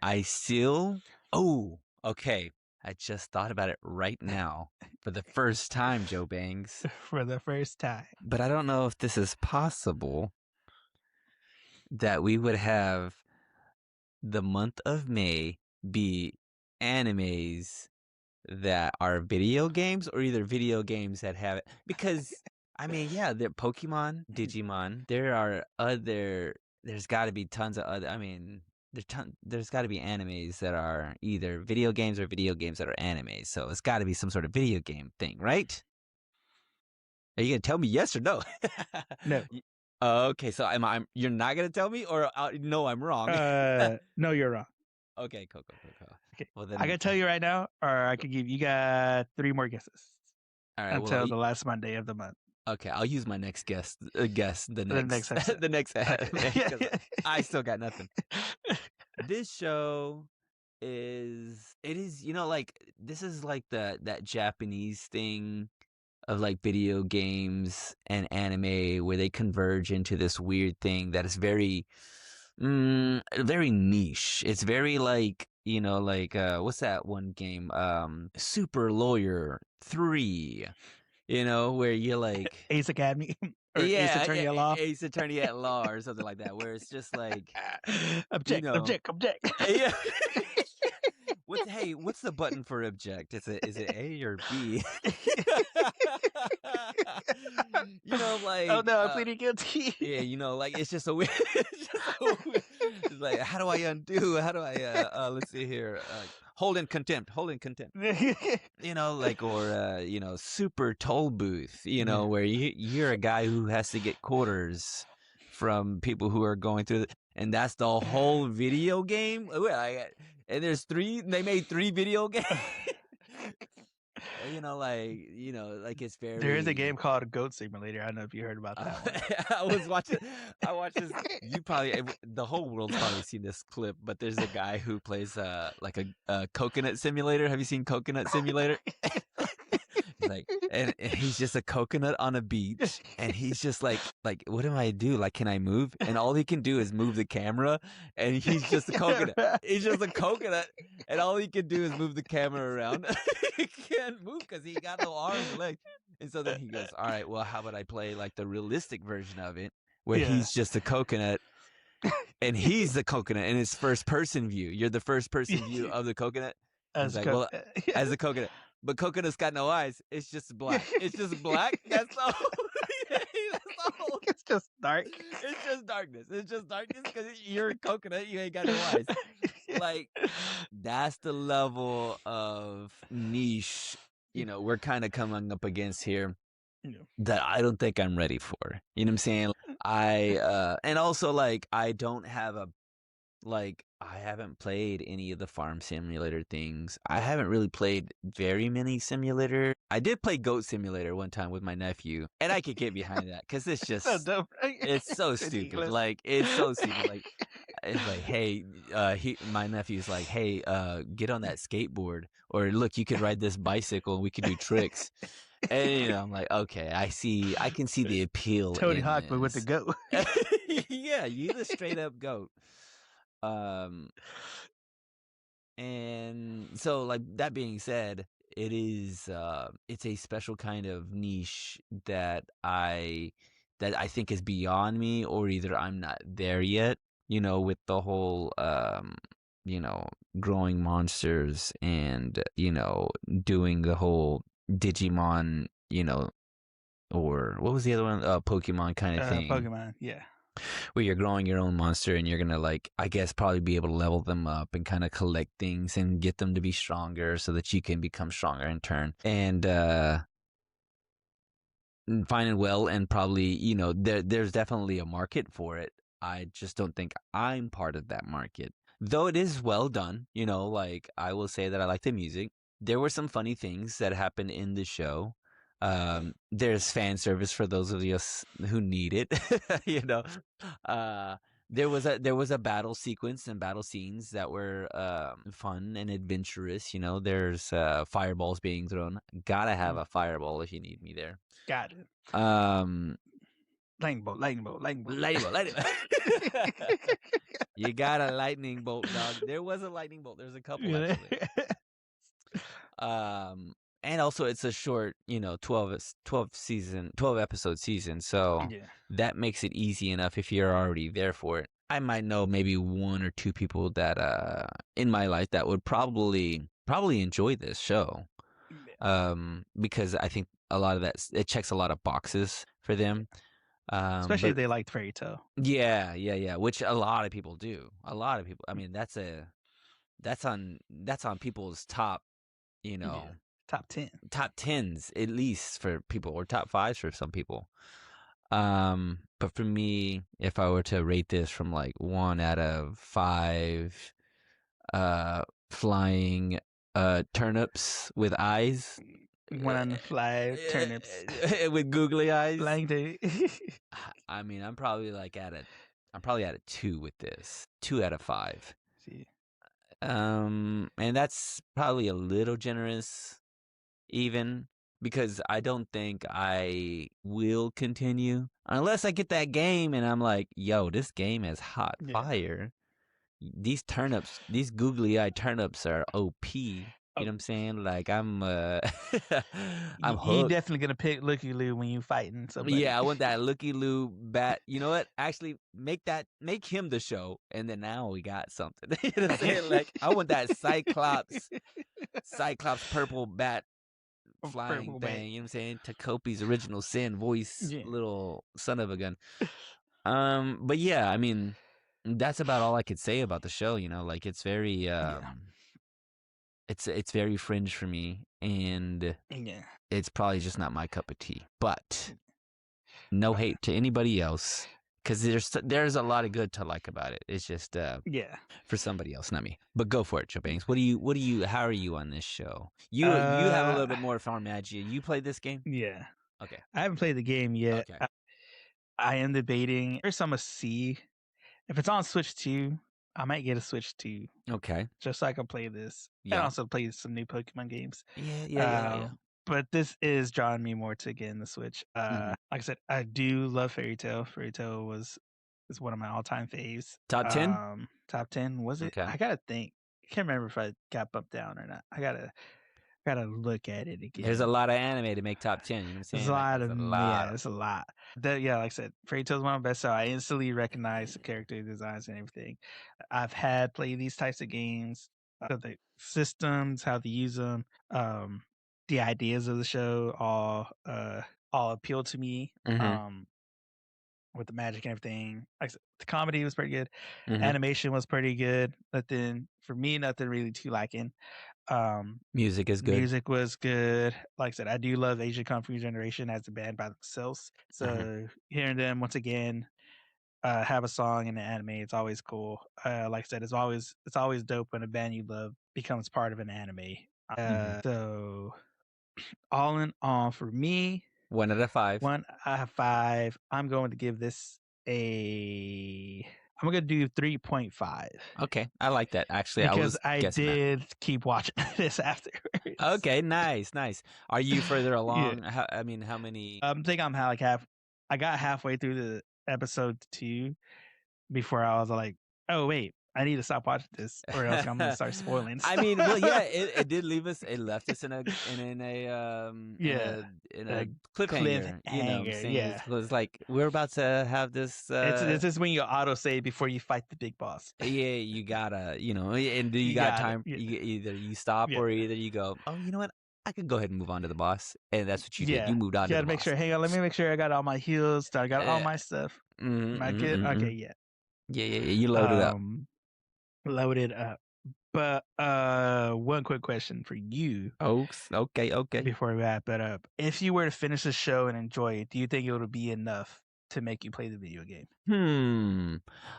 I still... Oh, okay. I just thought about it right now for the first time, Joe Bangs. For the first time. But I don't know if this is possible that we would have the month of May be animes that are video games or either video games that have it. Because, I mean, they're Pokemon, Digimon. There's got to be tons of other, I mean... There's got to be animes that are either video games or video games that are animes. So it's got to be some sort of video game thing, right? Are you gonna tell me yes or no? No. Okay, so you're not gonna tell me, or no, I'm wrong. No, you're wrong. Okay, cool. Okay. Well, then I can tell you right now, or I can give you got 3 more guesses. All right, until the last Monday of the month. Okay, I'll use my next guess the next I still got nothing. This show is this is like that Japanese thing of like video games and anime where they converge into this weird thing that is very very niche. It's very like what's that one game? Super Lawyer 3. Where you're like Ace Academy or Ace Attorney at Law. Ace Attorney at Law or something like that, where it's just like object. Yeah. What's the button for object? Is it A or B? Oh no, I'm pleading guilty. It's just a weird. It's like, how do I undo? How do I? Let's see here. Hold in contempt. Or super toll booth. Where you're a guy who has to get quarters from people who are going through and that's the whole video game. And there's 3. They made 3 video games. It's very. There is a game called Goat Simulator. I don't know if you heard about that one. I watched this. You probably the whole world's probably seen this clip, but there's a guy who plays like a coconut simulator. Have you seen Coconut Simulator? He's like, and he's just a coconut on a beach, and he's just like, what do I do? Like, can I move? And all he can do is move the camera, and he's just a coconut. He's just a coconut, and all he can do is move the camera around. He can't move because he got no arms or legs. And so then he goes, all right, well, how about I play like the realistic version of it, where he's just a coconut, and he's the coconut in his first person view. You're the first person view of the coconut. As like, well, as a coconut. But coconut's got no eyes. It's just black. It's just black. That's all. That's all. It's just dark. It's just darkness. It's just darkness because you're a coconut. You ain't got no eyes. Like, that's the level of niche, we're kind of coming up against here that I don't think I'm ready for. You know what I'm saying? And also, like, I don't have I haven't played any of the farm simulator things. I haven't really played very many simulator. I did play Goat Simulator one time with my nephew, and I could get behind that because it's just, so dumb, right? It's so stupid. Like, it's so stupid. Like, it's like, hey, my nephew's like, hey, get on that skateboard, or look, you could ride this bicycle and we could do tricks. And I'm like, okay, I can see the appeal. Tony Hawk, but with the goat. Yeah, you the straight up goat. And so, like, that being said, it's a special kind of niche that I think is beyond me, or either I'm not there yet, with the whole growing monsters and doing the whole Digimon, or what was the other one? Pokemon kind of thing. Pokemon, yeah. Where you're growing your own monster and you're going to, like, I guess probably be able to level them up and kind of collect things and get them to be stronger so that you can become stronger in turn. And fine and well, and probably, there's definitely a market for it. I just don't think I'm part of that market. Though it is well done, like, I will say that I like the music. There were some funny things that happened in the show. There's fan service for those of us who need it. There was a battle sequence and battle scenes that were fun and adventurous. There's fireballs being thrown. Gotta have a fireball if you need me there. Got it. Lightning bolt. You got a lightning bolt, dog. There was a lightning bolt. There's a couple actually. And also it's a short, 12 episode season. So that makes it easy enough if you're already there for it. I might know maybe one or two people that in my life that would probably enjoy this show. Because I think a lot of that, it checks a lot of boxes for them. Especially if they liked Fairy Tail. Yeah. Which a lot of people do. A lot of people. I mean, that's on people's top, top 10. Top 10s at least for people, or top 5s for some people. But for me, if I were to rate this from like 1 out of 5 flying turnips with eyes, 1 out of 5 turnips with googly eyes, flying I mean, I'm probably at a 2 with this. 2 out of 5. See. And that's probably a little generous, even, because I don't think I will continue unless I get that game and I'm like, yo, this game is hot fire. These turnips, these googly eye turnips are OP. You know what I'm saying? Like, I'm hooked. You definitely gonna pick Looky Loo when you fighting somebody. Yeah, I want that Looky Loo bat. You know what? Actually, make him the show, and then now we got something. You know what I'm saying? Like, I want that Cyclops purple bat flying thing. Bat. You know what I'm saying? Takopi's original sin voice, little son of a gun. But yeah, I mean, that's about all I could say about the show. Like, it's very It's very fringe for me, and it's probably just not my cup of tea. But no hate to anybody else, because there's a lot of good to like about it. It's just for somebody else, not me. But go for it, Joe Banks. How are you on this show? You have a little bit more farm magia. You played this game? Yeah. Okay. I haven't played the game yet. Okay. I am debating. First, I'm gonna see if it's on Switch 2. I might get a Switch 2. Okay. Just so I can play this. Yeah. And also play some new Pokemon games. Yeah. but this is drawing me more to get in the Switch. Like I said, I do love Fairy Tail. Fairy Tail is one of my all-time faves. Top 10? Top 10 was it? Okay. I gotta think. I can't remember if I got bumped down or not. I gotta look at it again. There's a lot of anime to make top 10. You know what I'm saying? There's a lot of yeah, it's a lot. Like I said, Fairy Tail is one of my best, so I instantly recognize the character designs and everything. I've had played these types of games, the systems, how to use them, the ideas of the show all appeal to me. With the magic and everything. Like the comedy was pretty good. Animation was pretty good. Nothing really too lacking. Music is good. Music was good. Like I said, I do love Asian Kung Fu Generation as a band by themselves. So hearing them once again have a song in the anime, it's always cool. Like I said, it's always dope when a band you love becomes part of an anime. So all in all, for me, 1 out of 5. 1 out of 5. I'm going to give this I'm going to do 3.5. Okay, I like that. Actually, because I did keep watching this afterwards. Okay, nice. Are you further along? Yeah. How many? I think I'm I got halfway through the episode 2 before I was like, oh wait, I need to stop watching this, or else I'm gonna start spoiling stuff. I mean, well, yeah, it did leave us. It left us in a cliffhanger. You know, yeah. It was like we're about to have this. This is when you auto save before you fight the big boss. Yeah, you gotta, and you got time. Either you stop or either you go. Oh, you know what? I could go ahead and move on to the boss, and that's what you did. You moved on. You gotta make sure. Hang on, let me make sure I got all my heals. I got all my stuff. Am I good? Okay, yeah. Yeah. You loaded up. Loaded up. But one quick question for you. Oh, okay. Before we wrap it up, if you were to finish the show and enjoy it, do you think it would be enough to make you play the video game?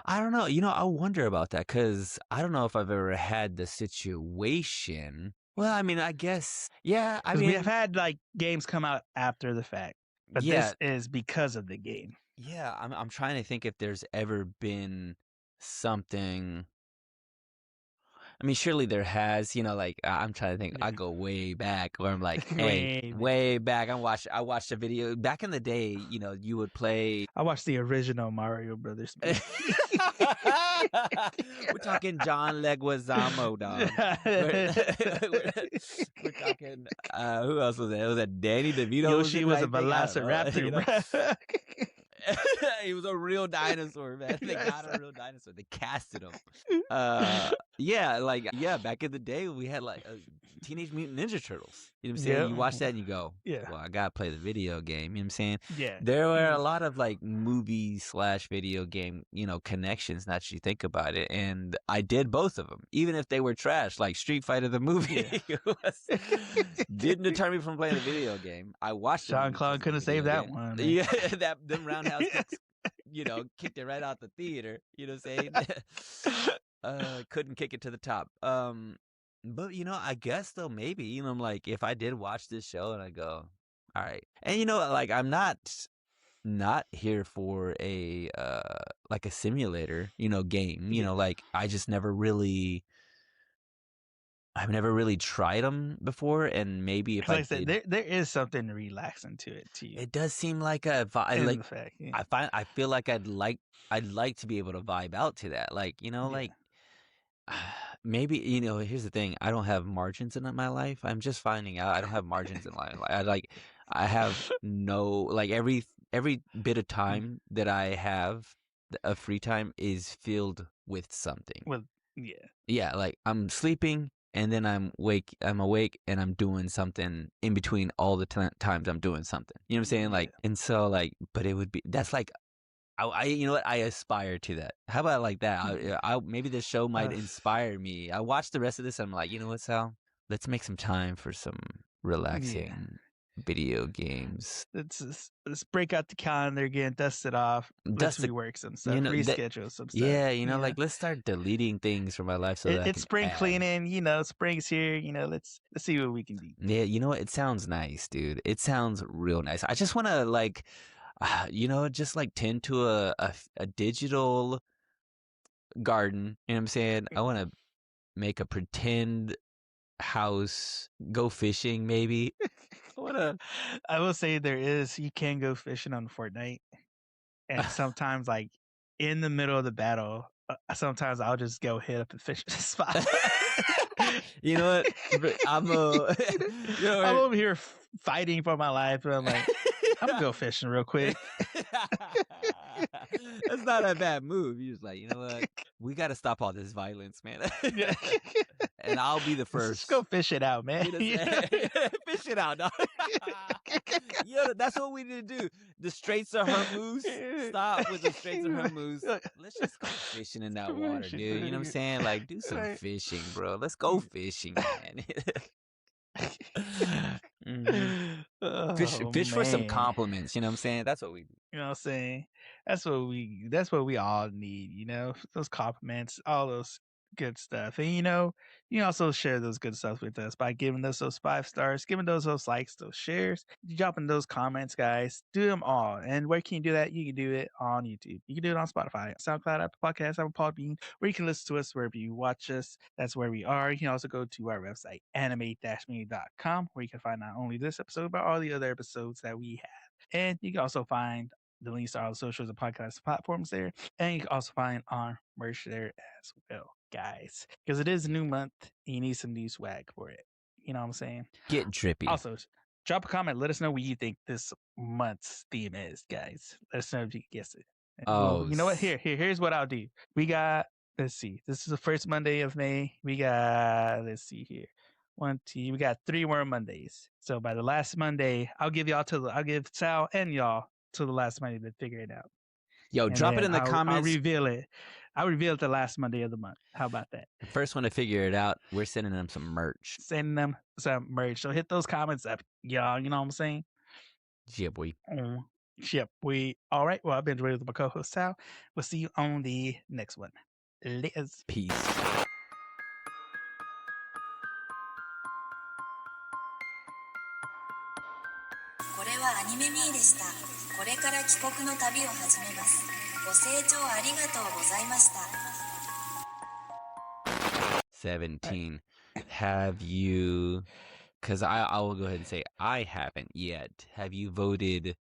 I don't know. I wonder about that because I don't know if I've ever had the situation. Well, I mean, I guess, yeah. I mean, we have had like games come out after the fact, but this is because of the game. Yeah, I'm trying to think if there's ever been something. I mean, surely there has, like I'm trying to think. I go way back where I'm like, hey, way back. I watched a video back in the day. You would play. I watched the original Mario Brothers. We're talking John Leguizamo, dog. We're talking. Who else was that? It was that Danny DeVito. Yoshi was a Velociraptor. He was a real dinosaur, man. They got a real dinosaur. They casted him. Back in the day, we had like Teenage Mutant Ninja Turtles. You know what I'm saying? Yep. You watch that and you go, well, I gotta play the video game. You know what I'm saying? Yeah. There were a lot of like movie/video game, connections. Now that you think about it, and I did both of them, even if they were trash, like Street Fighter the movie. Didn't deter me from playing the video game. I watched. Jean-Claude couldn't save that one. Man. Yeah, them roundhouse kicks. Kicked it right out the theater. You know what I'm saying? Couldn't kick it to the top. But I guess though maybe I'm like if I did watch this show and I go, all right, and like I'm not here for a like a simulator game. Like I just I've never really tried them before, and maybe if I said there is something relaxing to it too. It does seem like a vibe. I feel like I'd like to be able to vibe out to that. Like like maybe here's the thing. I don't have margins in my life. I'm just finding out I don't have margins in life. I have no every bit of time that I have of free time is filled with something. Well, yeah. Like I'm sleeping. And then I'm awake and I'm doing something in between all the times I'm doing something. You know what I'm saying? Like, and so but it would be, that's like, I aspire to that. How about like that? Maybe this show might inspire me. I watched the rest of this and I'm like, you know what, Sal? Let's make some time for some relaxing video games. Let's break out the calendar again, dust it off, let's rework some stuff, reschedule some stuff. Yeah, like let's start deleting things from my life so that it's spring cleaning. Spring's here. Let's see what we can do. Yeah, you know what? It sounds nice, dude. It sounds real nice. I just want to just like tend to a digital garden. You know what I'm saying? I want to make a pretend house, go fishing maybe. I will say you can go fishing on Fortnite, and sometimes like in the middle of the battle, sometimes I'll just go hit up and fish the spot. You know what? I'm over here fighting for my life, but I'm like, I'm gonna go fishing real quick. That's not a bad move. You're just like, you know what? We got to stop all this violence, man. And I'll be the first. Just go fish it out, man. Fish it out, dog. Yeah, that's what we need to do. The Straits of Hormuz. Stop with the Straits of Hormuz. Let's just go fishing in that water, dude. You know what I'm saying? Like, do some fishing, bro. Let's go fishing, man. Fish for some compliments. You know what I'm saying? That's what we do. You know what I'm saying? That's what we all need, you know, those compliments, all those good stuff. And you know, you can also share those good stuff with us by giving us those 5 stars, giving those likes, those shares, dropping those comments, guys. Do them all. And where can you do that? You can do it on YouTube. You can do it on Spotify, SoundCloud, Apple Podcasts, Apple Podbean, where you can listen to us wherever you watch us. That's where we are. You can also go to our website, anime-me.com, where you can find not only this episode, but all the other episodes that we have. And you can also find the links to all the socials and podcast platforms there. And you can also find our merch there as well, guys. Because it is a new month and you need some new swag for it. You know what I'm saying? Get drippy. Also, drop a comment. Let us know what you think this month's theme is, guys. Let us know if you can guess it. Oh, you know what? Here's what I'll do. We got, let's see. This is the first Monday of May. We got, let's see here. We got 3 more Mondays. So by the last Monday, I'll give Sal and y'all to the last Monday to figure it out. Yo, and drop it in the comments. I'll reveal it. I'll reveal it the last Monday of the month. How about that? The first one to figure it out, we're sending them some merch. So hit those comments up, y'all. You know what I'm saying? Yeah, boy. Yeah, boy. All right. Well, I've been with my co-host Sal. We'll see you on the next one. Liz. Peace. これはアニメミーでした。これから帰国の旅を始めます。ご清聴ありがとうございました。17. Have you, because I will go ahead and say I haven't yet. Have you voted?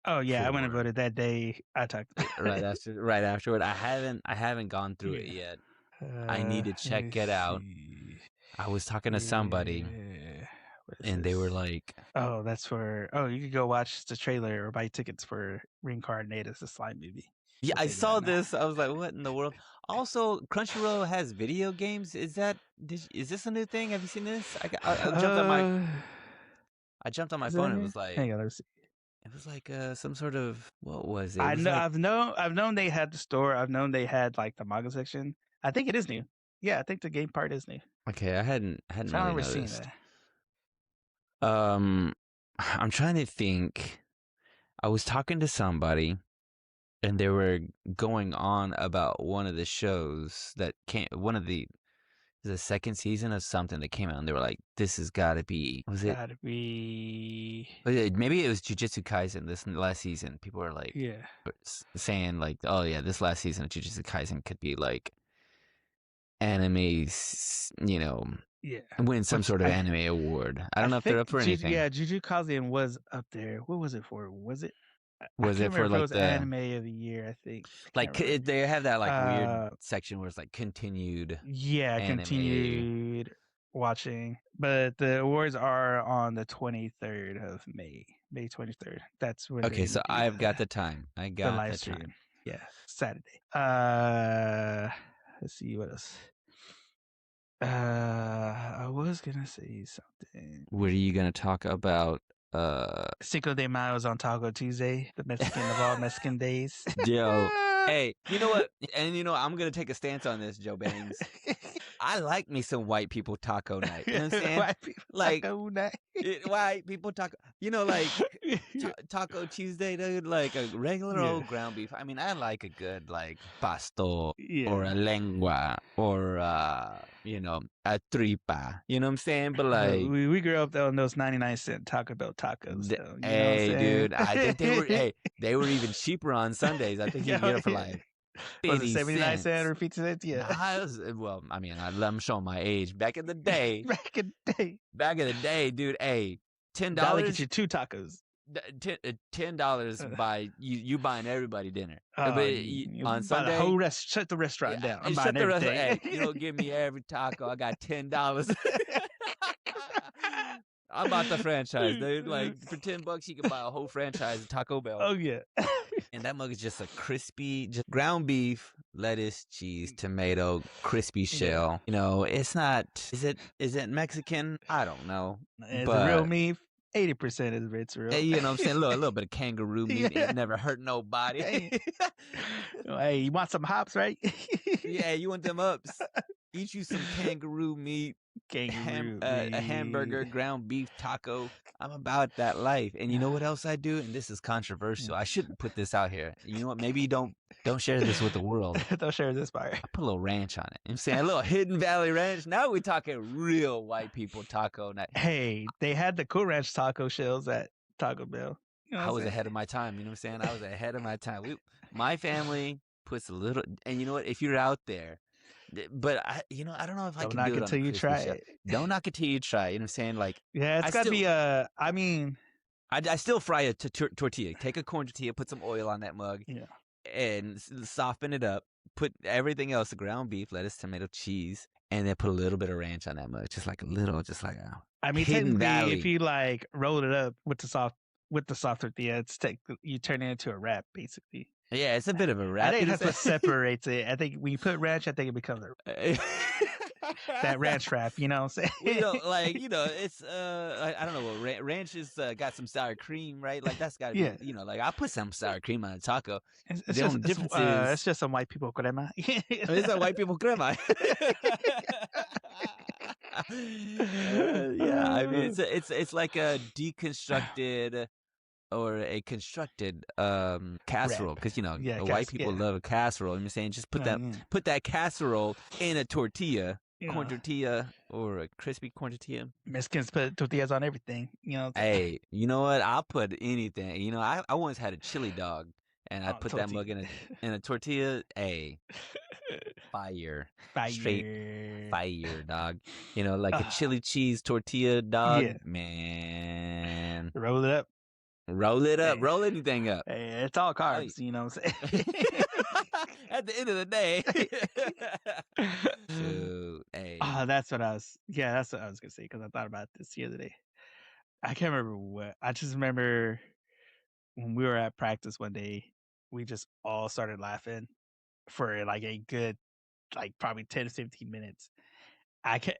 Oh yeah, I went and voted that day. I talked right afterward. I haven't gone through it yet. I need to check it out. I was talking to somebody. And they were like, "Oh, that's for. Oh, you could go watch the trailer or buy tickets for Reincarnated, the slime movie." Yeah, I saw this. I was like, "What in the world?" Also, Crunchyroll has video games. Is this a new thing? Have you seen this? I jumped on my phone. And it was like, hang on, let's see. It was like some sort of, what was it? I've known they had the store. I've known they had like the manga section. I think it is new. Yeah, I think the game part is new. Okay, I hadn't really noticed. Seen that. I'm trying to think. I was talking to somebody, and they were going on about one of the shows that came. The second season of something that came out, and they were like, "This has got to be." Gotta be. Maybe it was Jujutsu Kaisen. This last season, people were like, saying like, "Oh yeah, this last season of Jujutsu Kaisen could be like anime's, you know." Yeah, win some sort of anime award. I don't know if they're up for anything. Yeah, Jujutsu Kaisen was up there. What was it for? Was it for like the anime of the year? I think. Like they have that like weird section where it's like continued. Yeah, anime. Continued watching. But the awards are on the 23rd of May. May 23rd. That's when. Okay, so I've got the time. I got the live stream. Time. Yeah, Saturday. Let's see what else. I was gonna say something. What are you gonna talk about? Cinco de Mayo is on Taco Tuesday, the Mexican of all Mexican days. Yo, hey, you know what? And you know, I'm gonna take a stance on this, Joe Bangs. I like me some white people taco night. You know what I'm saying? White people like taco night. White people taco. You know, like Taco Tuesday, dude. Like a regular old ground beef. I mean, I like a good like pastor or a lengua or you know, a tripa. You know what I'm saying? But like we grew up on those 99-cent Taco Bell tacos. Hey, dude, I think they were. They were even cheaper on Sundays. I think you can get it for like. Was it 79 cents or 50 cents? Yeah. Well, I mean, I'm showing my age. Back in the day. Back in the day, dude. Hey, $10. That'll get you 2 tacos. $10 by you buying everybody dinner. Oh, But you on buy Sunday, the whole shut the restaurant down. I'm shut buying the everything. restaurant. Hey, you don't give me every taco. I got $10. I'm about the franchise, dude. Like for $10, you can buy a whole franchise of Taco Bell. Oh yeah. And that mug is just a crispy, just ground beef, lettuce, cheese, tomato, crispy shell. You know, it's not. Is it Mexican? I don't know. It's but, real meat. 80% is it's real. You know what I'm saying? A little bit of kangaroo meat. It never hurt nobody. Hey, you want some hops, right? Yeah, you want them ups. Eat you some kangaroo meat. A hamburger, ground beef taco. I'm about that life. And you know what else I do? And this is controversial. I shouldn't put this out here. You know what? Maybe don't share this with the world. Don't share this part. I put a little ranch on it. You know what I'm saying? A little Hidden Valley Ranch. Now we're talking real white people taco night. Hey, they had the Cool Ranch taco shells at Taco Bell. You know I was ahead of my time. You know what I'm saying? I was ahead of my time. My family puts a little, and you know what? If you're out there, but I don't know if I can do it. Don't knock it until you try it. Don't knock it till you try it. You know what I'm saying? Like, yeah, it's got to be a. I mean, I still fry a tortilla. Take a corn tortilla, put some oil on that mug, and soften it up. Put everything else: the ground beef, lettuce, tomato, cheese, and then put a little bit of ranch on that mug, just like a little, just like a. I mean, Hidden Valley. If you like roll it up with the soft tortilla, you turn it into a wrap, basically. Yeah, it's a bit of a wrap. I think that's what separates it. I think when you put ranch, I think it becomes that ranch wrap. You know what I'm saying? It's I don't know. Ranch has got some sour cream, right? Like that's got to be, like I put some sour cream on a taco. It's just some white people crema. It's a white people crema. Yeah, I mean it's like a deconstructed. Or a constructed casserole, because white people love a casserole. I'm saying just put that casserole in a tortilla, corn tortilla or a crispy corn tortilla. Mexicans put tortillas on everything. Hey, you know what? I'll put anything. I once had a chili dog, and I put that mug in a tortilla. Hey, fire, straight fire, dog. Like a chili cheese tortilla, dog. Man, roll it up. Roll it up. Hey. Roll anything up. Hey, it's all carbs, you know what I'm saying? At the end of the day. Dude, hey. That's what I was going to say, because I thought about this the other day. I can't remember what. I just remember when we were at practice one day, we just all started laughing for like a good, like probably 10 to 15 minutes. I can't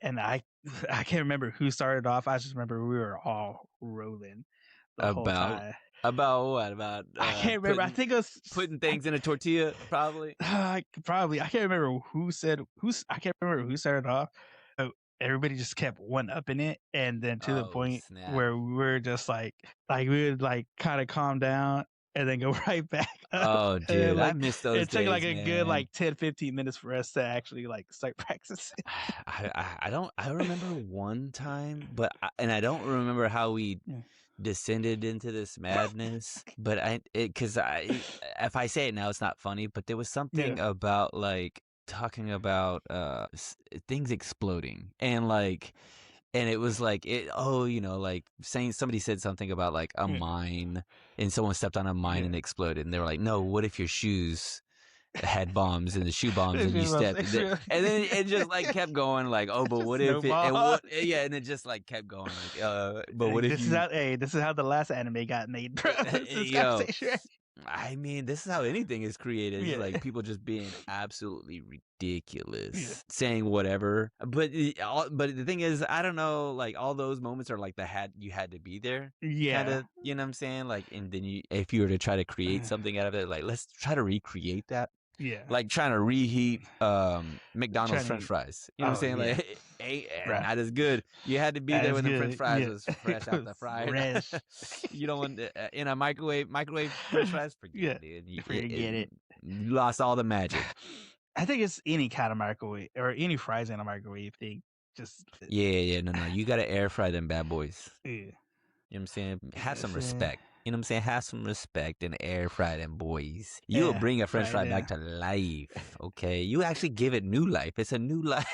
remember who started off. I just remember we were all rolling. About what? About I can't remember. I think it was putting things in a tortilla. Probably. Probably. I can't remember I can't remember who started off. Everybody just kept one upping it, and then to the point where we were just like we would like kind of calm down and then go right back up. Oh, dude, I missed those. It took like a good 10-15 minutes for us to actually like start practicing. I remember one time, but I don't remember how we. Descended into this madness, but if I say it now, it's not funny. But there was something about like talking about things exploding, and it was like like saying somebody said something about like a mine, and someone stepped on a mine and exploded, and they were like, no, what if your shoes had bombs and the shoe bombs and you stepped and then it just like kept going like, oh, but what if and it just like kept going like but what if this is how the last anime got made, bro. I mean, this is how anything is created. It's like people just being absolutely ridiculous, saying whatever. But the thing is, I don't know. Like all those moments are like you had to be there. Yeah, kinda, you know what I'm saying? Like, and then if you were to try to create something out of it, like let's try to recreate that. Yeah, like trying to reheat McDonald's French fries. You know what I'm saying? Like, not as good. You had to be there when the French fries was fresh out the fryer. You don't want in a microwave French fries. Forget it, dude. Forget it. You lost all the magic. I think it's any kind of microwave or any fries in a microwave thing. Just no. You gotta air fry them bad boys. Yeah. You know what I'm saying? Have some respect. You know what I'm saying? Have some respect and air fry them boys. You'll bring a French fry back to life. Okay? You actually give it new life. It's a new life.